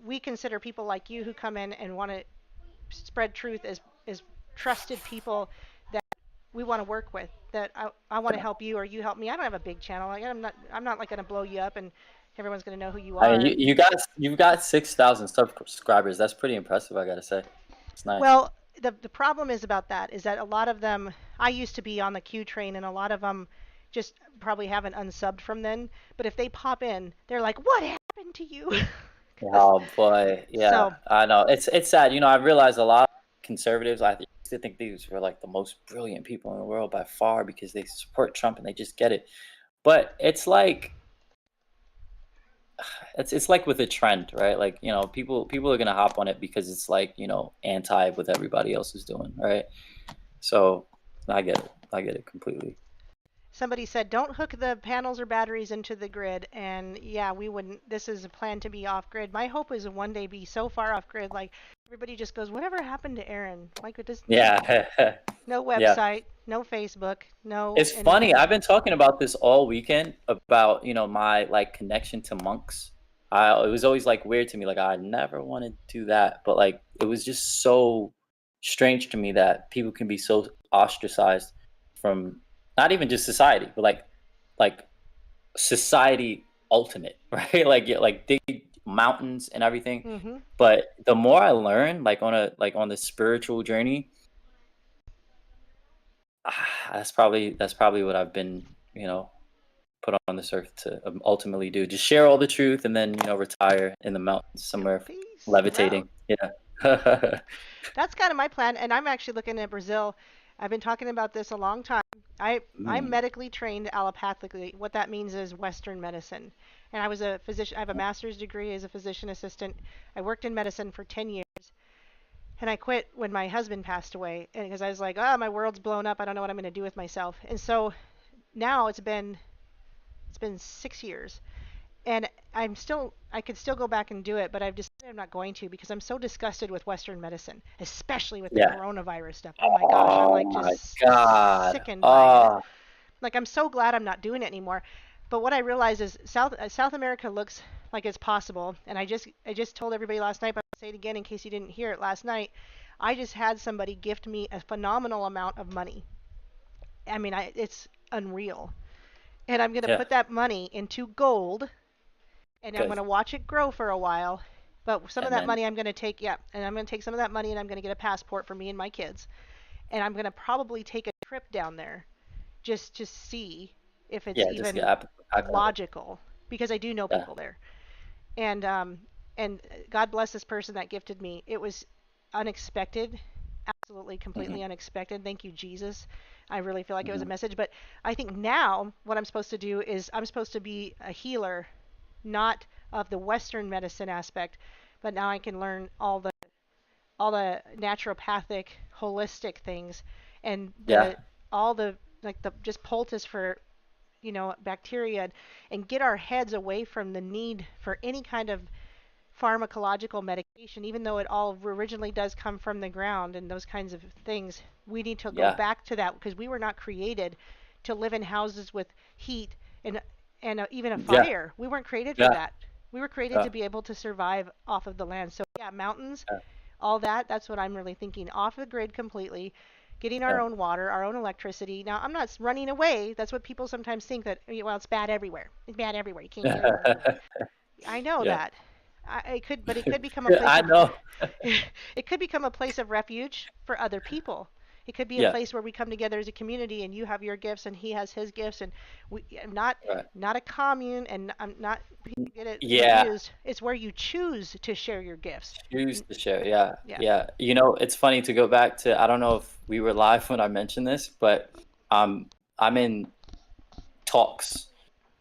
we consider people like you who come in and want to spread truth as trusted people that we want to work with. That I want to help you or you help me. I don't have a big channel. Like, I'm not like going to blow you up and everyone's going to know who you I mean, are. you've got 6,000 subscribers. That's pretty impressive. I gotta say. It's nice. Well, the problem is about that is that a lot of them, I used to be on the Q train, and a lot of them just probably haven't unsubbed from then. But if they pop in, they're like, "What happened to you?" 'Cause- Oh boy, yeah, so I know. It's sad. I realized a lot of conservatives. I used to think these were like the most brilliant people in the world by far because they support Trump and they just get it. But it's like with a trend, right? Like people are gonna hop on it because it's like anti what everybody else is doing, right? So I get it. I get it completely. somebody said, "Don't hook the panels or batteries into the grid." And yeah, we wouldn't. This is a plan to be off grid. My hope is to one day be so far off grid, like Everybody just goes, whatever happened to Aaron? Like, it just Yeah. no Yeah. website, no Facebook, no It's funny. anything. I've been talking about this all weekend about, my like connection to monks. It was always like weird to me. Like I never wanted to do that, but like it was just so strange to me that people can be so ostracized from not even just society, but like society ultimate, right? Like yeah, like dig mountains and everything. Hmm. But the more I learn, on the spiritual journey, that's probably what I've been, put on this earth to ultimately do. Just share all the truth and then, retire in the mountains Yep, somewhere peace out. levitating. Yeah. That's kind of my plan, and I'm actually looking at Brazil. I've been talking about this a long time. I'm Mm, medically trained allopathically. What that means is Western medicine. And I was a physician. I have a master's degree as a physician assistant. I worked in medicine for 10 years, and I quit when my husband passed away, and because I was like, oh, my world's blown up. I don't know what I'm going to do with myself. And so now it's been 6 years, and I could still go back and do it, but I've decided I'm not going to because I'm so disgusted with Western medicine, especially with the yeah. coronavirus stuff. Oh my gosh, I'm like Oh my just God. sickened by it. Oh, Like I'm so glad I'm not doing it anymore. But what I realize is South America looks like it's possible, and I just told everybody last night, but I'll say it again in case you didn't hear it last night. I just had somebody gift me a phenomenal amount of money. I mean, it's unreal. And I'm going to yeah. put that money into gold, and I'm going Good. to watch it grow for a while. But some of And that then, money I'm going to take, yeah, and I'm going to take some of that money and I'm going to get a passport for me and my kids. And I'm going to probably take a trip down there just to see if it's yeah, just get even acclimated. logical because I do know Yeah. people there. And God bless this person that gifted me. It was unexpected, absolutely Hmm. completely unexpected. Thank you, Jesus. I really feel like it was a Hmm. message, but I think now what I'm supposed to do is I'm supposed to be a healer, not of the Western medicine aspect, but now I can learn all the naturopathic, holistic things, and Yeah. the all the like the just poultice for bacteria, and get our heads away from the need for any kind of pharmacological medication, even though it all originally does come from the ground and those kinds of things. We need to go Yeah. back to that because we were not created to live in houses with heat and even a Yeah. fire. We weren't created for Yeah. that. We were created Yeah. to be able to survive off of the land. So yeah, mountains, Yeah. all that's what I'm really thinking. Off the grid completely, getting our Yeah. own water, our own electricity. Now, I'm not running away. That's what people sometimes think that, well, it's bad everywhere. It's bad everywhere. You can't get it. I know Yeah. that. But it could become a place I of, know. it could become a place of refuge for other people. It could be a Yeah. place where we come together as a community, and you have your gifts, and he has his gifts, and not Right. not a commune, and I'm not people get it Yeah. confused. It's where you choose to share your gifts. Choose to share. Yeah. Yeah. Yeah. It's funny to go back to, I don't know if we were live when I mentioned this, but I'm in talks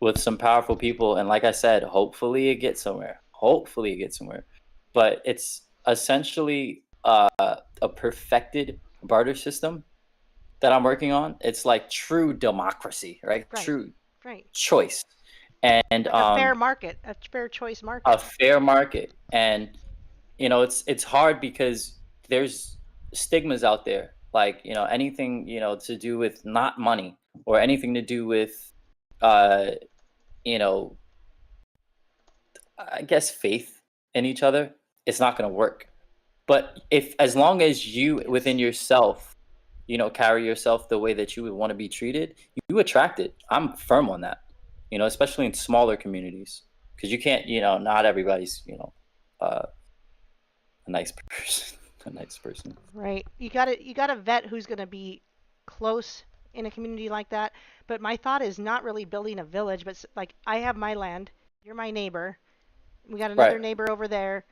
with some powerful people. And like I said, hopefully it gets somewhere. Hopefully it gets somewhere. But it's essentially a perfected barter system that I'm working on. It's like true democracy, right? Right. True Right. choice. And Like a fair market, a fair choice a market. fair market. And it's hard because there's stigmas out there, like anything to do with not money or anything to do with uh you know I guess faith in each other. It's not going to work. But if as long as you within Yes. yourself carry yourself the way that you would want to be treated, you attract it. I'm firm on that. Especially in smaller communities, because you can't, not everybody's uh a nice person. A nice person. Right. You gotta vet who's gonna be close in a community like that. But my thought is not really building a village, but like I have my land, you're my neighbor. We got another Right. neighbor over there,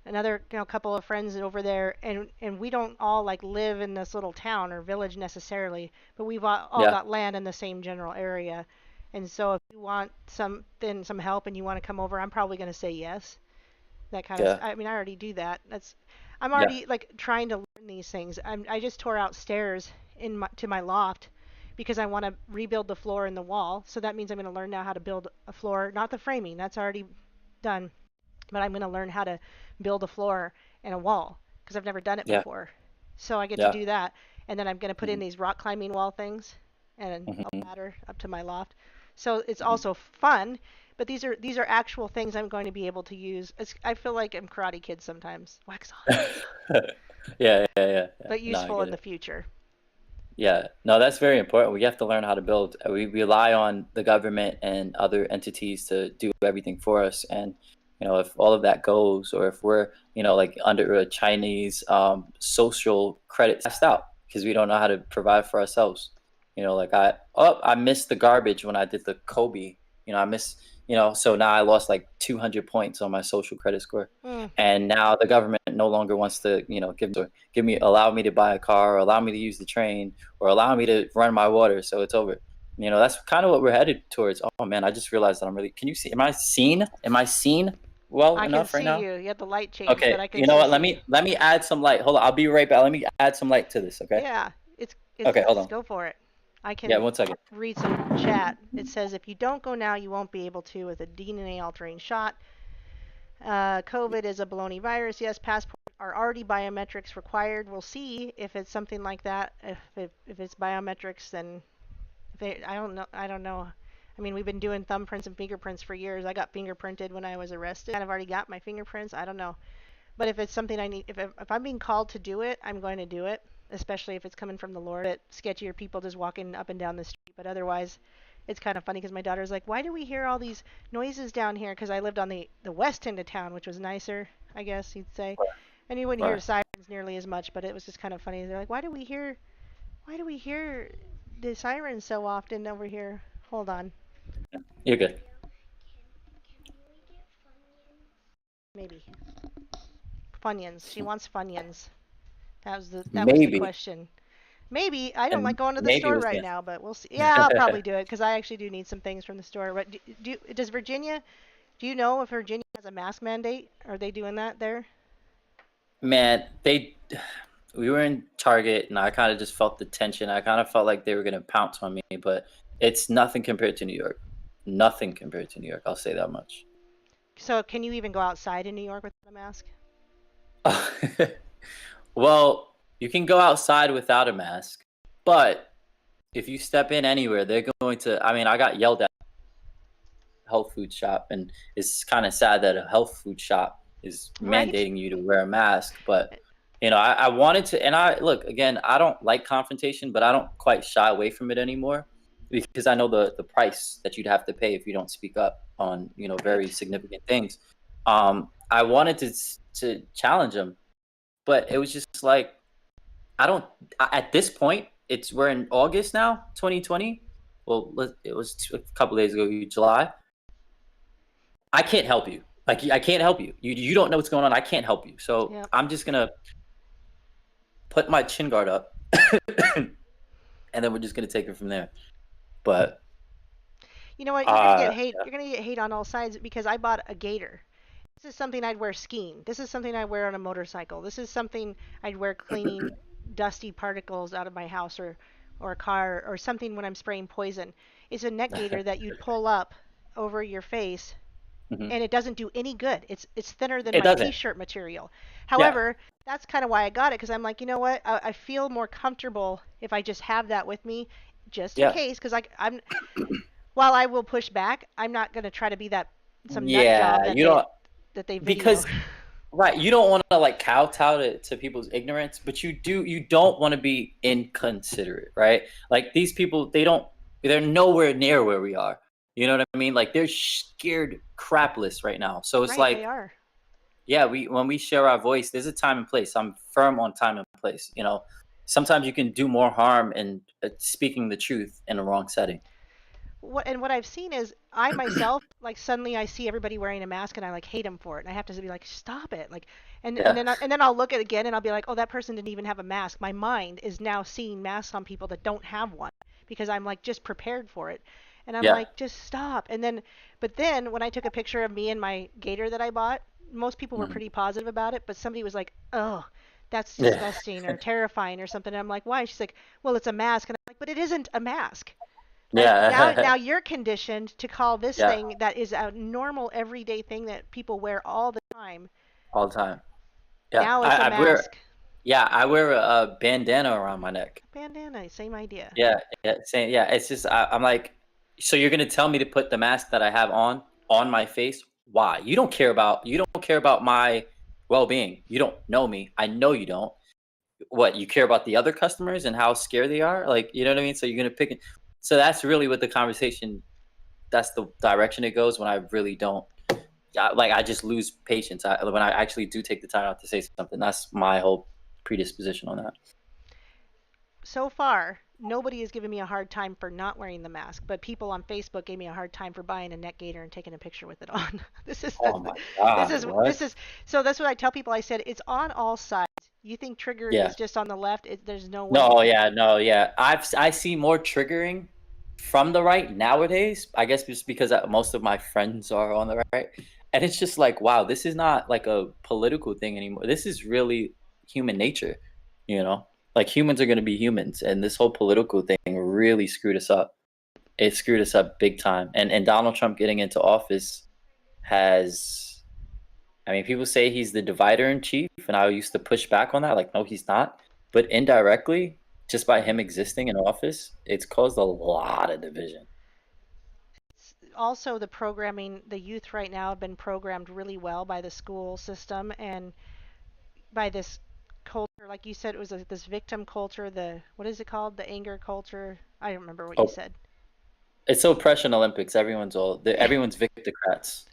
another couple of friends over there, and we don't all like live in this little town or village necessarily, but we've all Yeah. got land in the same general area. And so if you want some help and you want to come over, I'm probably going to say yes. That kind of Yeah. I mean, I already do that. I'm Yeah. already like trying to learn these things. I just tore out stairs to my loft because I want to rebuild the floor and the wall. So that means I'm going to learn now how to build a floor, not the framing. That's already done, but I'm going to learn how to build a floor and a wall because I've never done it Yeah. before. So I get to Yeah. do that, and then I'm going to put in Mhm. these rock climbing wall things and a Mhm. ladder up to my loft. So it's Mhm. also fun, but these are actual things I'm going to be able to use. I feel like I'm Karate Kid sometimes. Wax on, Yeah. but No, I useful get in the it. future. Yeah, no, that's very important. We have to learn how to build. We rely on the government and other entities to do everything for us. And, if all of that goes, or if we're, like under a Chinese social credit passed out because we don't know how to provide for ourselves. Like I missed the garbage when I did the Kobe. I miss, so now I lost like 200 points on my social credit score. Mm. And now the government no longer wants to, allow me to buy a car, or allow me to use the train, or allow me to run my water. So it's over. That's kind of what we're headed towards. Oh man, I just realized that I'm really. Can you see? Am I seen? Am I seen well I can enough right see now? you. You had the light change, Okay. but I can You know still what? Let see you. me add some light. Hold on. I'll be right back. Let me add some light to this. Okay. Yeah, it's Okay. Hold just on. go for it. I Yeah. can 1 second. read some chat. It says if you don't go now, you won't be able to with a DNA altering shot. COVID is a baloney virus. Yes, passports are already biometrics required. We'll see if it's something like that. If it's biometrics, then I don't know. I don't know. I mean, we've been doing thumbprints and fingerprints for years. I got fingerprinted when I was arrested. I've already got my fingerprints. I don't know. But if it's something I need, if I'm being called to do it, I'm going to do it. Especially if it's coming from the Lord. It sketchier people just walking up and down the street. But otherwise, it's kind of funny because my daughter's like, "Why do we hear all these noises down here?" Because I lived on the west end of town, which was nicer, I guess you'd say. And you wouldn't hear Right. sirens nearly as much, but it was just kind of funny. They're like, "Why do we hear the sirens so often over here?" Hold on, You're good. maybe Funyuns. She wants Funyuns. That was the Maybe. question. Maybe I don't like And going to the maybe store was right the now, but we'll see. Yeah, I'll probably do it because I actually do need some things from the store. But does Virginia? Do you know if Virginia has a mask mandate? Are they doing that there? Man, we were in Target, and I kind of just felt the tension. I kind of felt like they were gonna pounce on me, but it's nothing compared to New York. Nothing compared to New York. I'll say that much. So can you even go outside in New York without a mask? Well, you can go outside without a mask, but if you step in anywhere, they're going to. I mean, I got yelled at at a health food shop, and it's kind of sad that a health food shop is Right? mandating you to wear a mask. But I wanted to, and I look again. I don't like confrontation, but I don't quite shy away from it anymore because I know the price that you'd have to pay if you don't speak up on very Right. significant things. I wanted to challenge them, but it was just like I don't. At this point, we're in August now, 2020. Well, it was a couple days ago, July. I can't help you. Like I can't help you. You don't know what's going on. I can't help you. So Yep. I'm just gonna put my chin guard up, and then we're just gonna take it from there. But You know what? You're gonna get uh, hate. You're gonna get hate on all sides because I bought a gator. This is something I'd wear skiing. This is something I wear on a motorcycle. This is something I'd wear cleaning dusty particles out of my house or a car or something when I'm spraying poison. It's a neck gaiter that you'd pull up over your face mhm. and it doesn't do any good. It's thinner than It my doesn't. t-shirt material. Yeah, However, that's kind of why I got it because I'm like, you know what? I feel more comfortable if I just have that with me, just in yeah, case. Because I'm while I will push back, I'm not gonna try to be that some nut job yeah. that You they don't that they video. because right. You don't want to like kowtow to people's ignorance, but you don't want to be inconsiderate, right? Like these people, they're nowhere near where we are. You know what I mean? Like they're scared crapless right now. So it's Right, they like, are. yeah, when we share our voice, there's a time and place. I'm firm on time and place. Sometimes you can do more harm in speaking the truth in the wrong setting. What I've seen is I myself like suddenly I see everybody wearing a mask and I like hate them for it and I have to be like stop it like and Yeah, then I'll look at it again and I'll be like oh that person didn't even have a mask. My mind is now seeing masks on people that don't have one because I'm like just prepared for it. And I'm yeah, like just stop. And then but then when I took a picture of me and my gator that I bought, most people were mhm, pretty positive about it, but somebody was like, "Oh, that's yeah, disgusting or terrifying or something." And I'm like, "Why?" She's like, "Well, it's a mask." And I'm like, "But it isn't a mask." Like now, yeah, now you're conditioned to call this yeah, thing that is a normal everyday thing that people wear all the time all the time. Yeah, Now it's a mask. I wear a bandana around my neck. Bandana, same idea. Yeah, yeah, same. Yeah, it's just I'm like, so you're gonna tell me to put the mask that I have on my face? Why? You don't care about my well-being. You don't know me. I know you don't. What, you care about the other customers and how scared they are? Like, you know what I mean? So you're gonna pick it. So that's really what the conversation. That's the direction it goes when I really don't. Like I just lose patience. When I actually do take the time out to say something. That's my whole predisposition on that. So far, nobody has given me a hard time for not wearing the mask, but people on Facebook gave me a hard time for buying a neck gaiter and taking a picture with it on. this is Oh my this God, is what? this is so that's what I tell people. I said it's on all sides. You think trigger Yeah. is just on the left? There's no way. No, yeah, no, yeah. I see more triggering from the right nowadays. I guess just because most of my friends are on the right, and it's just like, wow, this is not like a political thing anymore. This is really human nature, you know. Like humans are gonna be humans, and this whole political thing really screwed us up. It screwed us up big time. And Donald Trump getting into office has. I mean, people say he's the divider in chief, and I used to push back on that. Like, no, he's not. But indirectly, just by him existing in office, it's caused a lot of division. Also, the programming, the youth right now have been programmed really well by the school system and by this culture. Like you said, it was this victim culture. The what is it called? The anger culture. I don't remember what you Oh, said. it's oppression Olympics. Everyone's victocrats.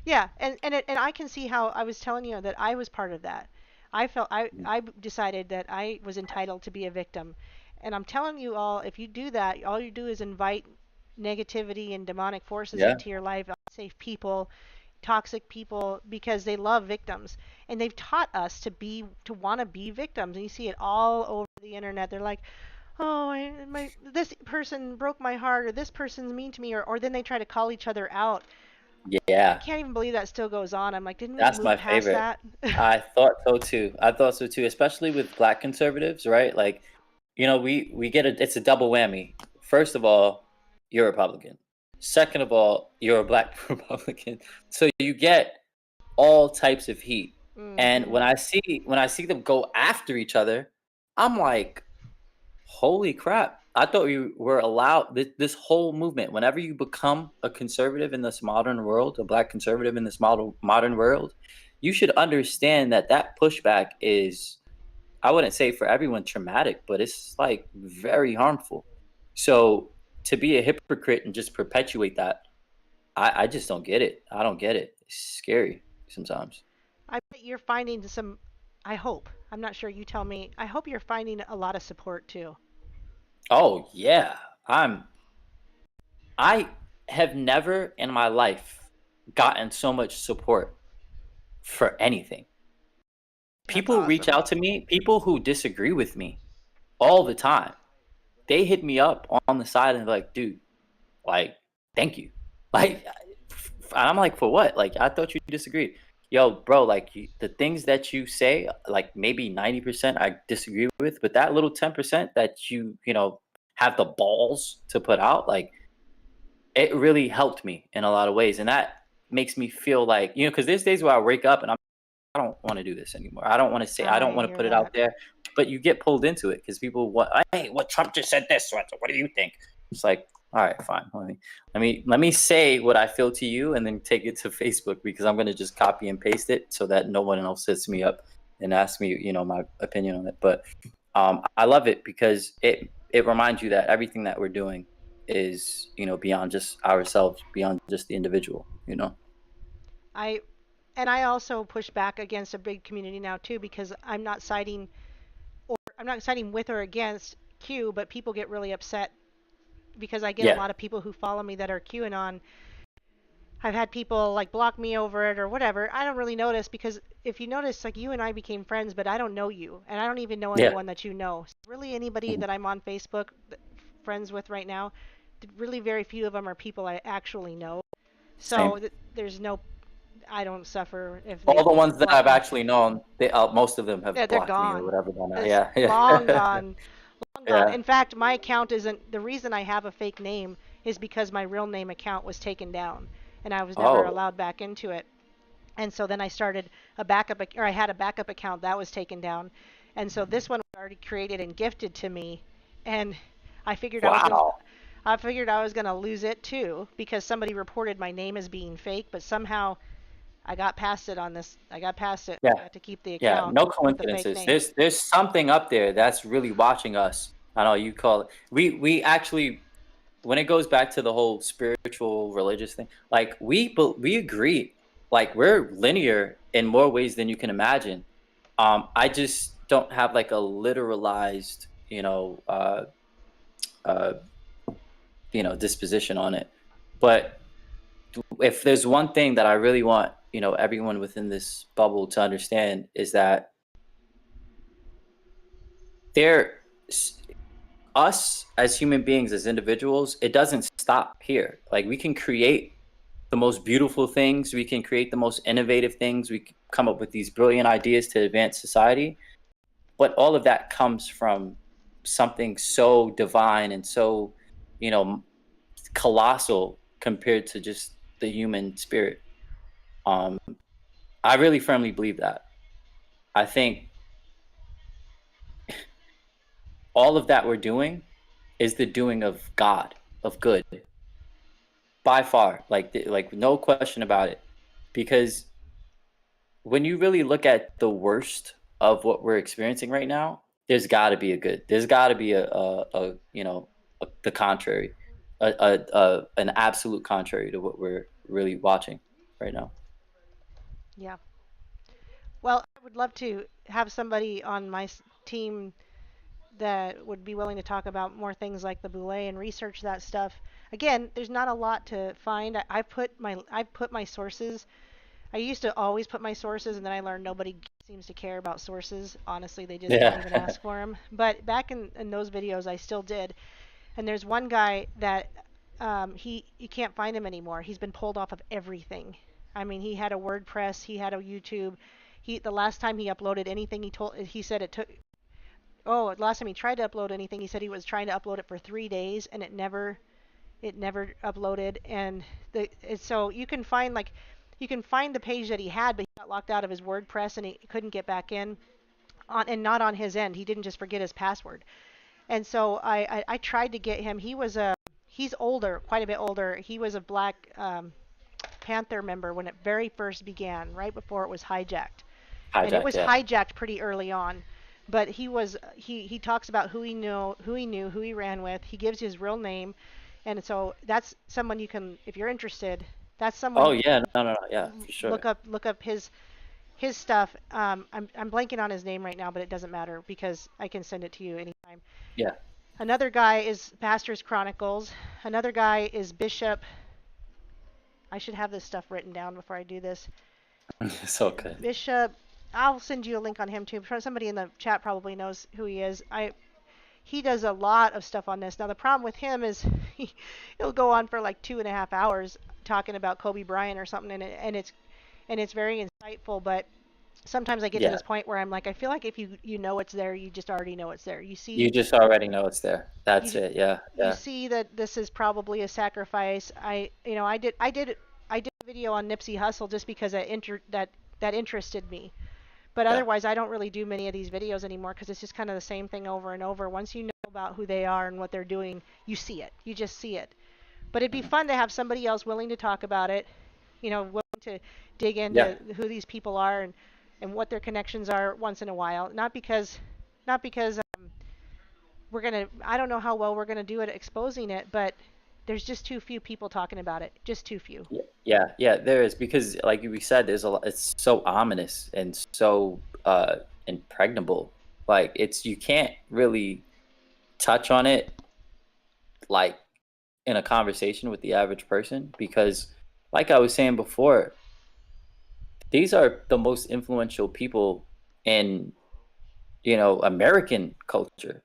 Yeah, and I can see how I was telling you that I was part of that. I decided that I was entitled to be a victim. And I'm telling you all, if you do that, all you do is invite negativity and demonic forces Yeah, into your life, unsafe people, toxic people, because they love victims. And they've taught us to want to be victims. And you see it all over the internet. They're like, oh, this person broke my heart, or this person's mean to me, or then they try to call each other out. I yeah. can't even believe that still goes on. I'm like, didn't we That's move my past favorite. that? I thought so too. I thought so too, especially with black conservatives, right? Like, we get it's a double whammy. First of all, you're a Republican. Second of all, you're a black Republican. So you get all types of heat. And hmm when I see them go after each other, I'm like, holy crap. I thought you were allowed this whole movement. Whenever you become a conservative in this modern world, a black conservative in this modern world, you should understand that pushback is, I wouldn't say for everyone traumatic, but it's like very harmful. So to be a hypocrite and just perpetuate that, I just don't get it. I don't get it. It's scary sometimes. I bet you're finding some, I hope, I'm not sure, you tell me, I hope you're finding a lot of support too. Oh yeah. I have never in my life gotten so much support for anything. That's People reach awesome. out to me, people who disagree with me all the time. They hit me up on the side and they're like, dude, like, thank you. Like, and I'm like, for what? Like, I thought you disagreed. Yo, bro, like, the things that you say, like, maybe 90% I disagree with, but that little 10% that have the balls to put out, like, it really helped me in a lot of ways. And that makes me feel like, because there's days where I wake up and I don't want to do this anymore. I don't want to say, I I don't want to hear put it out that. there, but you get pulled into it because people, hey, what Trump just said this. What do you think? It's like, all right, fine. Let me say what I feel to you and then take it to Facebook because I'm going to just copy and paste it so that no one else hits me up and asks me, my opinion on it. But I love it because it reminds you that everything that we're doing is, beyond just ourselves, beyond just the individual. I and I also push back against a big community now too because I'm not siding with or against Q, but people get really upset because I get a Yeah. lot of people who follow me that are QAnon. I've had people like block me over it or whatever. I don't really notice because if you notice, like you and I became friends, but I don't know you, and I don't even know Yeah. anyone that you know. So really, anybody Mhm. that I'm on Facebook friends with right now, really very few of them are people I actually know. Same. So there's no, I don't suffer if All they the ones that block I've me. actually known, most of them have Yeah, they're blocked me or gone. whatever by now. It's Yeah. long Yeah. gone, long gone. Yeah. In fact, my account isn't the reason I have a fake name is because my real name account was taken down and I was never Oh, allowed back into it. And so then I started a backup, or I had a backup account that was taken down. And so this one was already created and gifted to me. And I figured Wow. I was gonna lose it too because somebody reported my name as being fake, but somehow I got past it on this. I got past it. Yeah. I got to keep the Yeah. account No with the fake coincidences. name. There's something up there that's really watching us. I know you call it. We actually, when it goes back to the whole spiritual religious thing, like we agree, like we're linear in more ways than you can imagine. I just don't have like a literalized, uh disposition on it. But if there's one thing that I really want, everyone within this bubble to understand is that there us as human beings, as individuals, it doesn't stop here. Like we can create the most beautiful things, we can create the most innovative things, we can come up with these brilliant ideas to advance society, but all of that comes from something so divine and so, you know colossal compared to just the human spirit. um I really firmly believe that. I think all of that we're doing is the doing of God, of good, by far, like no question about it. Because when you really look at the worst of what we're experiencing right now, there's got to be a good. There's got to be the contrary, an absolute contrary to what we're really watching right now. Yeah. Well, I would love to have somebody on my team that would be willing to talk about more things like the boule and research that stuff. Again, there's not a lot to find. I put my sources. I used to always put my sources, and then I learned nobody seems to care about sources. Honestly, they just don't even Yeah. ask for them. But back in those videos, I still did. And there's one guy that you can't find him anymore. He's been pulled off of everything. I mean, he had a WordPress, he had a YouTube. The last time he uploaded anything, he said it took. Oh, last time he tried to upload anything, he said he was trying to upload it for 3 days, and it never uploaded. And so you can find the page that he had, but he got locked out of his WordPress and he couldn't get back in. And not on his end. He didn't just forget his password. And so I tried to get him. He's older, quite a bit older. He was a Black Panther member when it very first began, right before it was hijacked. And it Hijacked, was yeah. hijacked pretty early on. But he talks about who he knew, who he ran with. He gives his real name, and so that's someone you can, if you're interested. That's someone Oh you yeah, no, yeah, for sure. look up his stuff. I'm blanking on his name right now, but it doesn't matter because I can send it to you anytime. Yeah. Another guy is Pastor's Chronicles. Another guy is Bishop. I should have this stuff written down before I do this. So good. Bishop. I'll send you a link on him too. Somebody in the chat probably knows who he is. He does a lot of stuff on this. Now the problem with him is he'll go on for like 2.5 hours talking about Kobe Bryant or something, and it's very insightful. But sometimes I get to Yeah. this point where I'm like, I feel like if you know it's there, you just already know it's there. You just already know it's there. That's you, it. Yeah. you Yeah. see that this is probably a sacrifice. I did a video on Nipsey Hussle just because that interested me. But Yeah. otherwise, I don't really do many of these videos anymore because it's just kind of the same thing over and over. Once you know about who they are and what they're doing, you see it. You just see it. But it'd be fun to have somebody else willing to talk about it, willing to dig Yeah. into who these people are and what their connections are once in a while. Not because I don't know how well we're gonna do at exposing it, but there's just too few people talking about it. Just too few. Yeah. Yeah. There is, because like we said, there's a lot. It's so ominous and so impregnable. Like you can't really touch on it like in a conversation with the average person, because like I was saying before, these are the most influential people in American culture,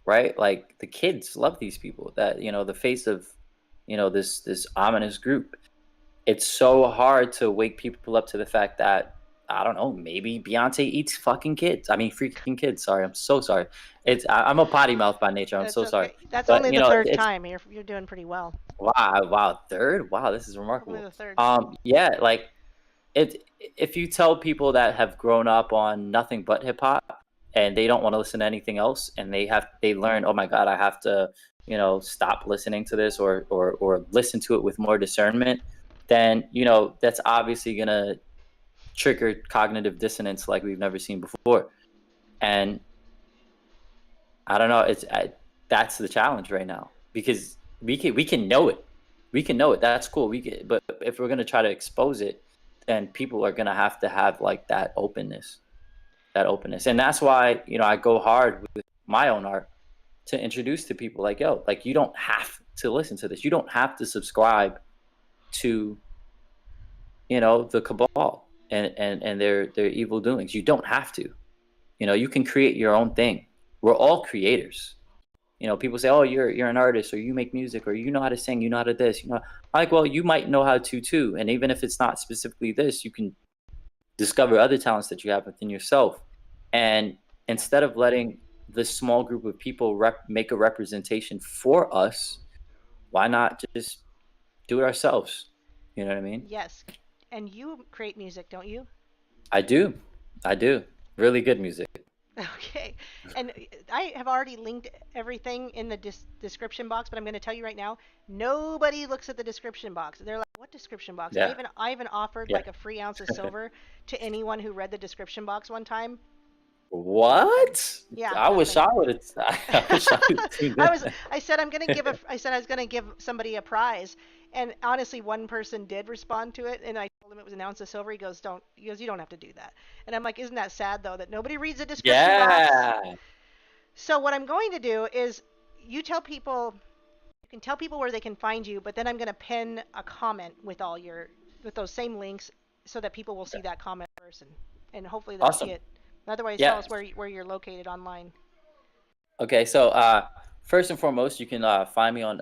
right? Like the kids love these people, that the face of this ominous group. It's so hard to wake people up to the fact that, I don't know, maybe Beyonce eats fucking kids. I mean, freaking kids. Sorry, I'm so sorry. I'm a potty mouth by nature. I'm That's so sorry. okay. That's But only the third it's time. You're doing pretty well. wow, third. Wow, this is Only remarkable. the third. Yeah, like if you tell people that have grown up on nothing but hip hop and they don't want to listen to anything else, and they learn, oh my god, I have to, you know, stop listening to this, or listen to it with more discernment, then, you know, that's obviously gonna trigger cognitive dissonance like we've never seen before. And I don't know, that's the challenge right now, because we can know it, that's cool, but if we're going to try to expose it, then people are going to have like that openness, and that's why, you know, I go hard with my own art to introduce to people, like, yo, like, you don't have to listen to this, you don't have to subscribe to, you know, the cabal and their evil doings. You don't have to, you know, you can create your own thing. We're all creators. You know, people say, oh, you're an artist, or you make music, or you know how to sing, you know how to this, you know. I'm like, well, you might know how to too, and even if it's not specifically this, you can discover other talents that you have within yourself. And instead of letting this small group of people make a representation for us, why not just do it ourselves? You know what I mean? Yes. And you create music, don't you? I do. Really good music. Okay. And I have already linked everything in the description box, but I'm going to tell you right now, nobody looks at the description box. They're like, "What description box?" Yeah. I even offered Yeah. like a free ounce of silver to anyone who read the description box one time. What? Yeah, I wish nothing. I would have. I wish I would have seen that. I said I said I was gonna give somebody a prize, and honestly, one person did respond to it, and I told him it was an ounce of silver. He goes, "Don't." He goes, "You don't have to do that." And I'm like, "Isn't that sad though that nobody reads the description box?" Yeah. So what I'm going to do is, you tell people, you can tell people where they can find you, but then I'm gonna pin a comment with with those same links, so that people will see that comment first, and hopefully they'll see Awesome. it. Otherwise, tell Yeah. us where you're located online. Okay. So, first and foremost, you can find me on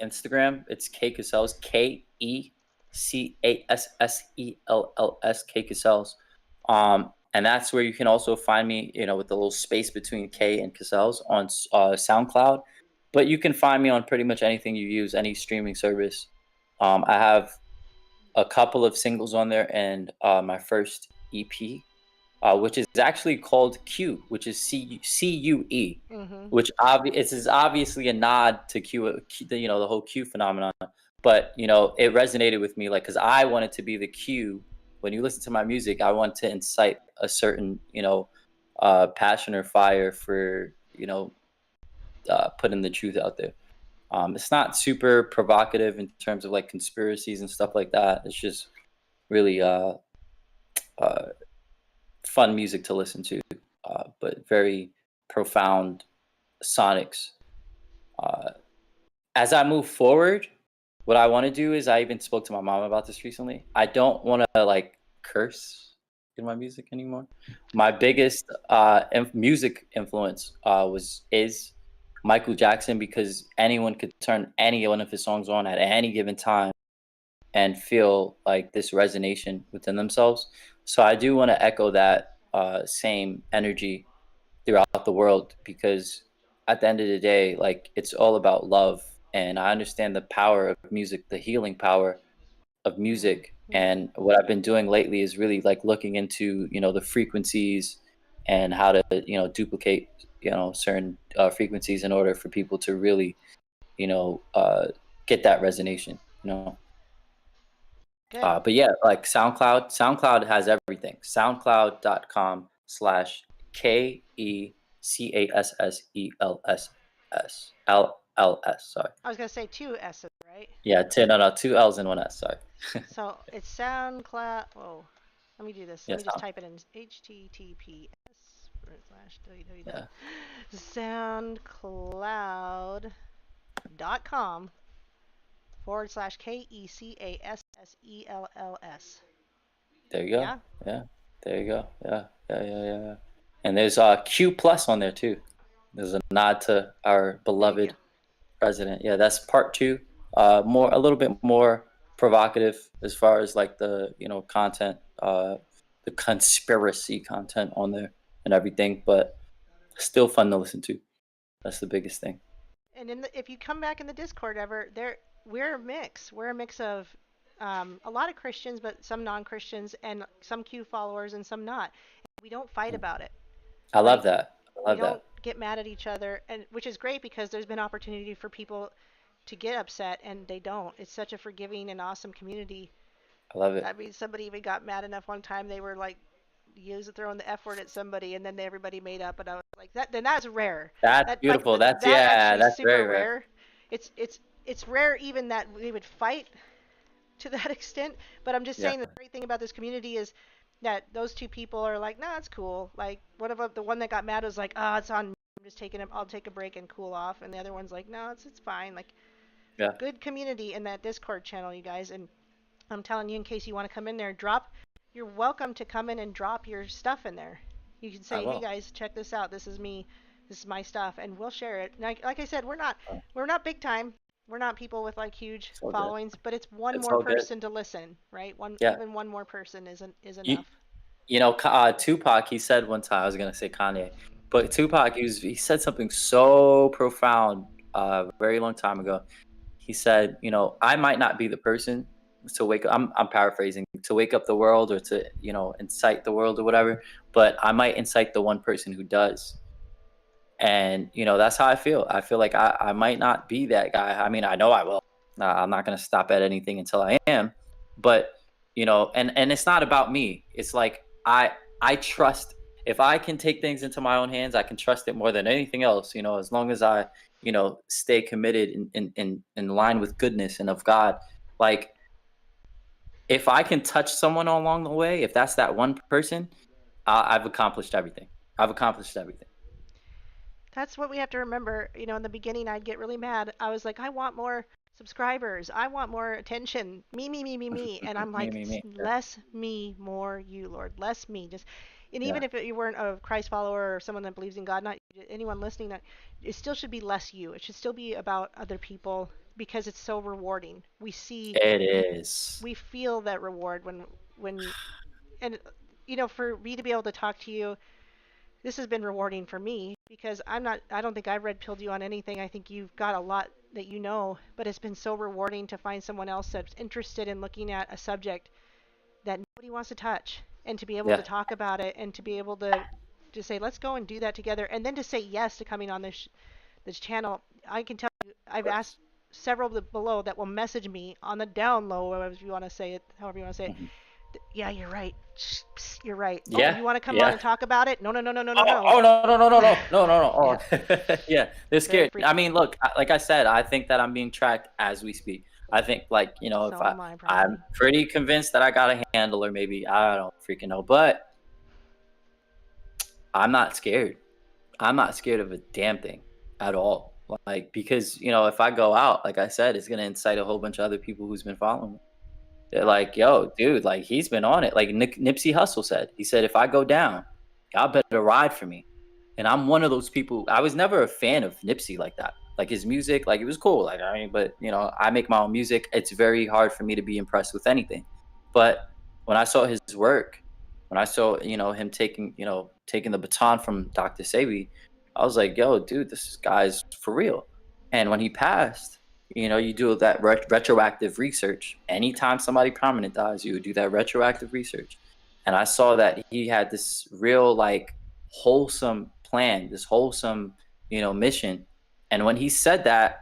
Instagram. It's Cassells, Cassells, Cassells. And that's where you can also find me, you know, with the little space between K and Cassells on SoundCloud. But you can find me on pretty much anything you use, any streaming service. I have a couple of singles on there, and my first EP, which is actually called Q, which is CUE, Mm-hmm. which it is obviously a nod to you know, the whole Q phenomenon. But, you know, it resonated with me, like, because I wanted to be the Q. When you listen to my music, I want to incite a certain, you know, passion or fire for, you know, putting the truth out there. It's not super provocative in terms of like conspiracies and stuff like that. It's just really uh, fun music to listen to, but very profound sonics. Uh, as I move forward, what I want to do is, I even spoke to my mom about this recently. I don't want to like curse in my music anymore. My biggest music influence is Michael Jackson, because anyone could turn any one of his songs on at any given time and feel like this resonation within themselves. So I do want to echo that same energy throughout the world, because at the end of the day, like, it's all about love. And I understand the power of music, the healing power of music. Mm-hmm. And what I've been doing lately is really like looking into, you know, the frequencies and how to, you know, duplicate, you know, certain frequencies in order for people to really, you know, get that resonation, you know. Good. But yeah, like SoundCloud has everything. SoundCloud.com/KECASSELSSLLS. Sorry. I was gonna say two S's, right? Yeah, no, two L's and one S. Sorry. So it's SoundCloud. Oh, let me do this. Let Yes. me just type it in. https://www. Yeah. SoundCloud.com/KECASSELLS. There you go. Yeah. Yeah. There you go. Yeah. And there's Q plus on there too. There's a nod to our beloved president. Yeah, that's part 2. A little bit more provocative as far as like the, you know, content, the conspiracy content on there and everything, but still fun to listen to. That's the biggest thing. And if you come back in the Discord ever, we're a mix. We're a mix of a lot of Christians, but some non-Christians, and some Q followers and some not. We don't fight about it, I love right? that. I We love don't that. get mad at each other, and which is great because there's been opportunity for people to get upset and they don't. It's such a forgiving and awesome community. I love I it. mean, somebody even got mad enough one time they were like throwing the F word at somebody, and then everybody made up, and I was like, that then that's rare. That's That like beautiful. That's that yeah, actually is that's super very rare. rare. It's rare even that they would fight to that extent. But I'm just Yeah. saying the great thing about this community is that those two people are like, nah, it's cool. Like the one that got mad was like, ah, it's on me. I'm just taking I'll take a break and cool off, and the other one's like, no, it's fine. Like Yeah. good community in that Discord channel, you guys. And I'm telling you, in case you want to come in there, you're welcome to come in and drop your stuff in there. You can I say, hey will. guys, check this out. This is me. This is my stuff, and we'll share it. Like I said, Oh, we're not big time. We're not people with like huge it's all good. followings, but it's one It's more all good. person to listen, right? Yeah. Even one more person is You enough. Tupac, he said one time, I was gonna say Kanye, but Tupac, he said something so profound a very long time ago. He said, I might not be the person to wake up. I'm paraphrasing, to wake up the world or to incite the world or whatever, but I might incite the one person who does. And that's how I feel. I feel like I might not be that guy. I mean, I know I will. I'm not gonna stop at anything until I am. But and it's not about me. It's like I trust. If I can take things into my own hands, I can trust it more than anything else. As long as I stay committed in line with goodness and of God. Like if I can touch someone along the way, if that's that one person, I've accomplished everything. I've accomplished everything. That's what we have to remember. In the beginning, I'd get really mad. I was like, I want more subscribers. I want more attention. Me, me, me, me, me. And I'm like, Me. Yeah. less me, more you, Lord. Less me. And Yeah. even if you weren't a Christ follower or someone that believes in God, not anyone listening, that it still should be less you. It should still be about other people because it's so rewarding. It is. We feel that reward when, and for me to be able to talk to you, this has been rewarding for me because I don't think I've red pilled you on anything. I think you've got a lot that but it's been so rewarding to find someone else that's interested in looking at a subject that nobody wants to touch and to be able to Yeah. talk about it and to be able to say, let's go and do that together. And then to say yes to coming on this channel. I can tell you, I've asked several below that will message me on the down low, if you want to say it, however you want to say it. Mhm. Yeah, you're right. You're right. Oh, Yeah. you want to come on Yeah. and talk about it? No, no, no, no, no, no, Oh, no. oh no, no, no, no, no, no, no, no. Yeah, Oh. Yeah, they're very scared. I freaky. mean, look, like I said, I think that I'm being tracked as we speak. I think, like, if So am I, I'm probably. pretty convinced that I got a handle, or maybe I don't freaking know, but I'm not scared. I'm not scared of a damn thing at all. Like, because if I go out, like I said, it's gonna incite a whole bunch of other people who's been following me. They're Oh, like, yo, dude, like he's been on it. Like Nipsey Hussle said. He said, if I go down, y'all better ride for me. And I'm one of those people. I was never a fan of Nipsey like that. Like his music, like it was cool. Like I mean, but I make my own music. It's very hard for me to be impressed with anything. But when I saw his work, when I saw him taking the baton from Dr. Sebi, I was like, yo, dude, this guy's for real. And when he passed, you do that retroactive research. Anytime somebody prominent dies, you would do that retroactive research. And I saw that he had this real, like, wholesome plan, this wholesome, mission. And when he said that,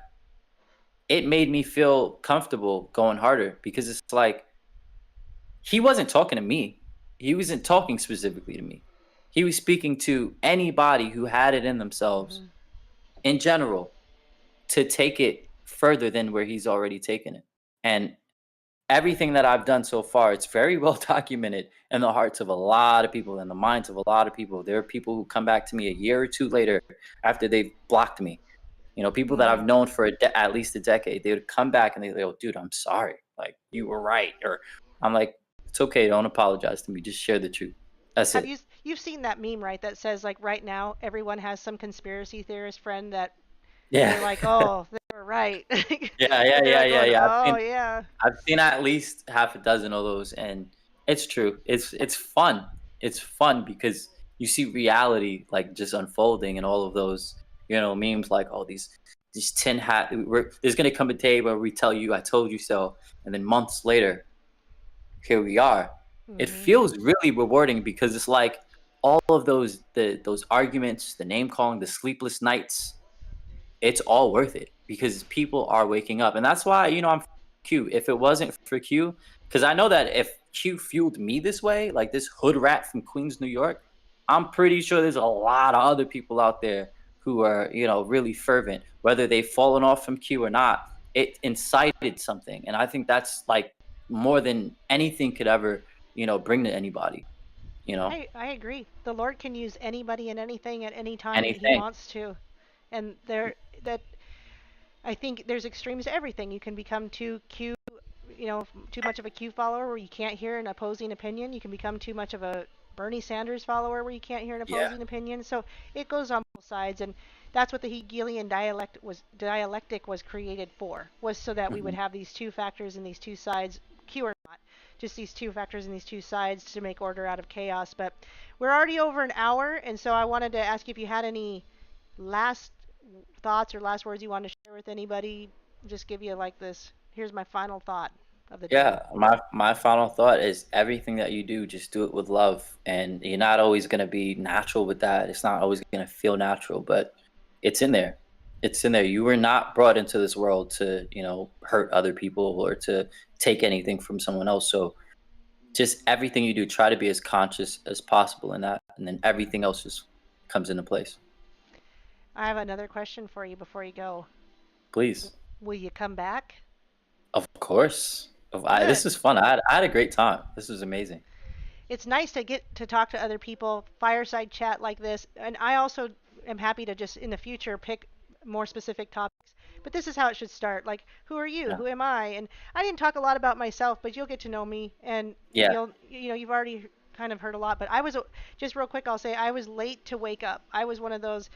it made me feel comfortable going harder because it's like he wasn't talking to me. He wasn't talking specifically to me. He was speaking to anybody who had it in themselves hmm in general to take it further than where he's already taken it. And everything that I've done so far, it's very well documented in the hearts of a lot of people, in the minds of a lot of people. There are people who come back to me a year or two later after they've blocked me. People that hmm I've known for at least a decade, they would come back and they go, dude, I'm sorry. Like, you were right. Or I'm like, it's okay. Don't apologize to me. Just share the truth. That's Have it. you've seen that meme, right? That says like right now everyone has some conspiracy theorist friend that Yeah. they're like, oh, they were right. Yeah, yeah, And they're yeah, like yeah, going, yeah. oh yeah. I've seen at least half a dozen of those, and it's true. It's fun. It's fun because you see reality like just unfolding, and all of those memes like, oh, these tin hat. There's gonna come a day where we tell you, I told you so, and then months later, here we are. It Mm-hmm. feels really rewarding because it's like all of those arguments, the name calling, the sleepless nights, it's all worth it because people are waking up. And that's why, I'm Q. If it wasn't for Q, because I know that if Q fueled me this way, like this hood rat from Queens, New York, I'm pretty sure there's a lot of other people out there who are, really fervent, whether they've fallen off from Q or not. It incited something. And I think that's like more than anything could ever, bring to anybody, I agree. The Lord can use anybody and anything at any time that He anything. wants to, and that I think there's extremes to everything. You can become too much of a Q follower where you can't hear an opposing opinion. You can become too much of a Bernie Sanders follower where you can't hear an Yeah. opposing opinion. So it goes on both sides, and that's what the Hegelian dialectic was created for. Was so that we would Hmm. have these two factors and these two sides, Q or not, just these two factors and these two sides to make order out of chaos. But we're already over an hour, and so I wanted to ask you if you had any last thoughts or last words you want to share with anybody. Just give you like this. Here's my final thought of the day. Yeah, my final thought is everything that you do, just do it with love. And you're not always gonna be natural with that. It's not always gonna feel natural, but it's in there. It's in there. You were not brought into this world to, hurt other people or to take anything from someone else. So just everything you do, try to be as conscious as possible in that, and then everything else just comes into place. I have another question for you before you go. Please. Will you come back? Of course. This Good. is fun. I had a great time. This was amazing. It's nice to get to talk to other people, fireside chat like this. And I also am happy to just in the future pick more specific topics. But this is how it should start. Like, who are you? Yeah. Who am I? And I didn't talk a lot about myself, but you'll get to know me, and Yeah. you've already kind of heard a lot. But I was just real quick. I'll say I was late to wake up. I was one of those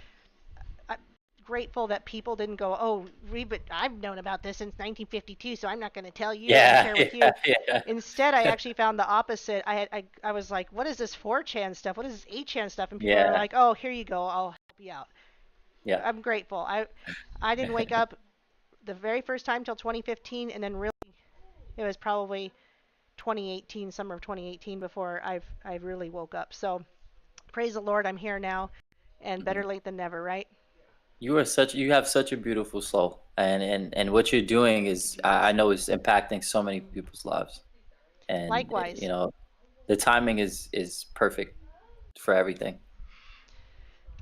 grateful that people didn't go, oh, but I've known about this since 1952, so I'm not going to tell you and Yeah. share with you. Yeah. Yeah. Instead, I actually found the opposite. I was like, what is this 4chan stuff? What is this 8chan stuff? And people are Yeah. like, oh, here you go. I'll help you out. Yeah. I'm grateful. I didn't wake up the very first time till 2015, and then really it was probably 2018, summer of 2018 before I really woke up. So praise the Lord, I'm here now, and better Mhm. late than never, right? You have such a beautiful soul, and what you're doing is I know is impacting so many people's lives, and Likewise. the timing is perfect for everything.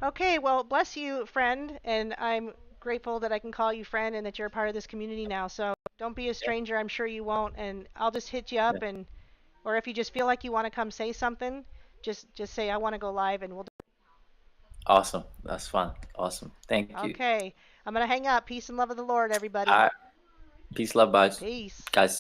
Okay, well, bless you, friend, and I'm grateful that I can call you friend and that you're a part of this community now. So don't be a Yeah. stranger. I'm sure you won't, and I'll just hit you Yeah. up, and or if you just feel like you want to come say something, just say I want to go live, and we'll do Awesome. That's fun. Awesome. it. Thank you. Okay, I'm gonna hang up. Peace and love of the Lord, All everybody. right. Peace, love, guys. Peace. Guys.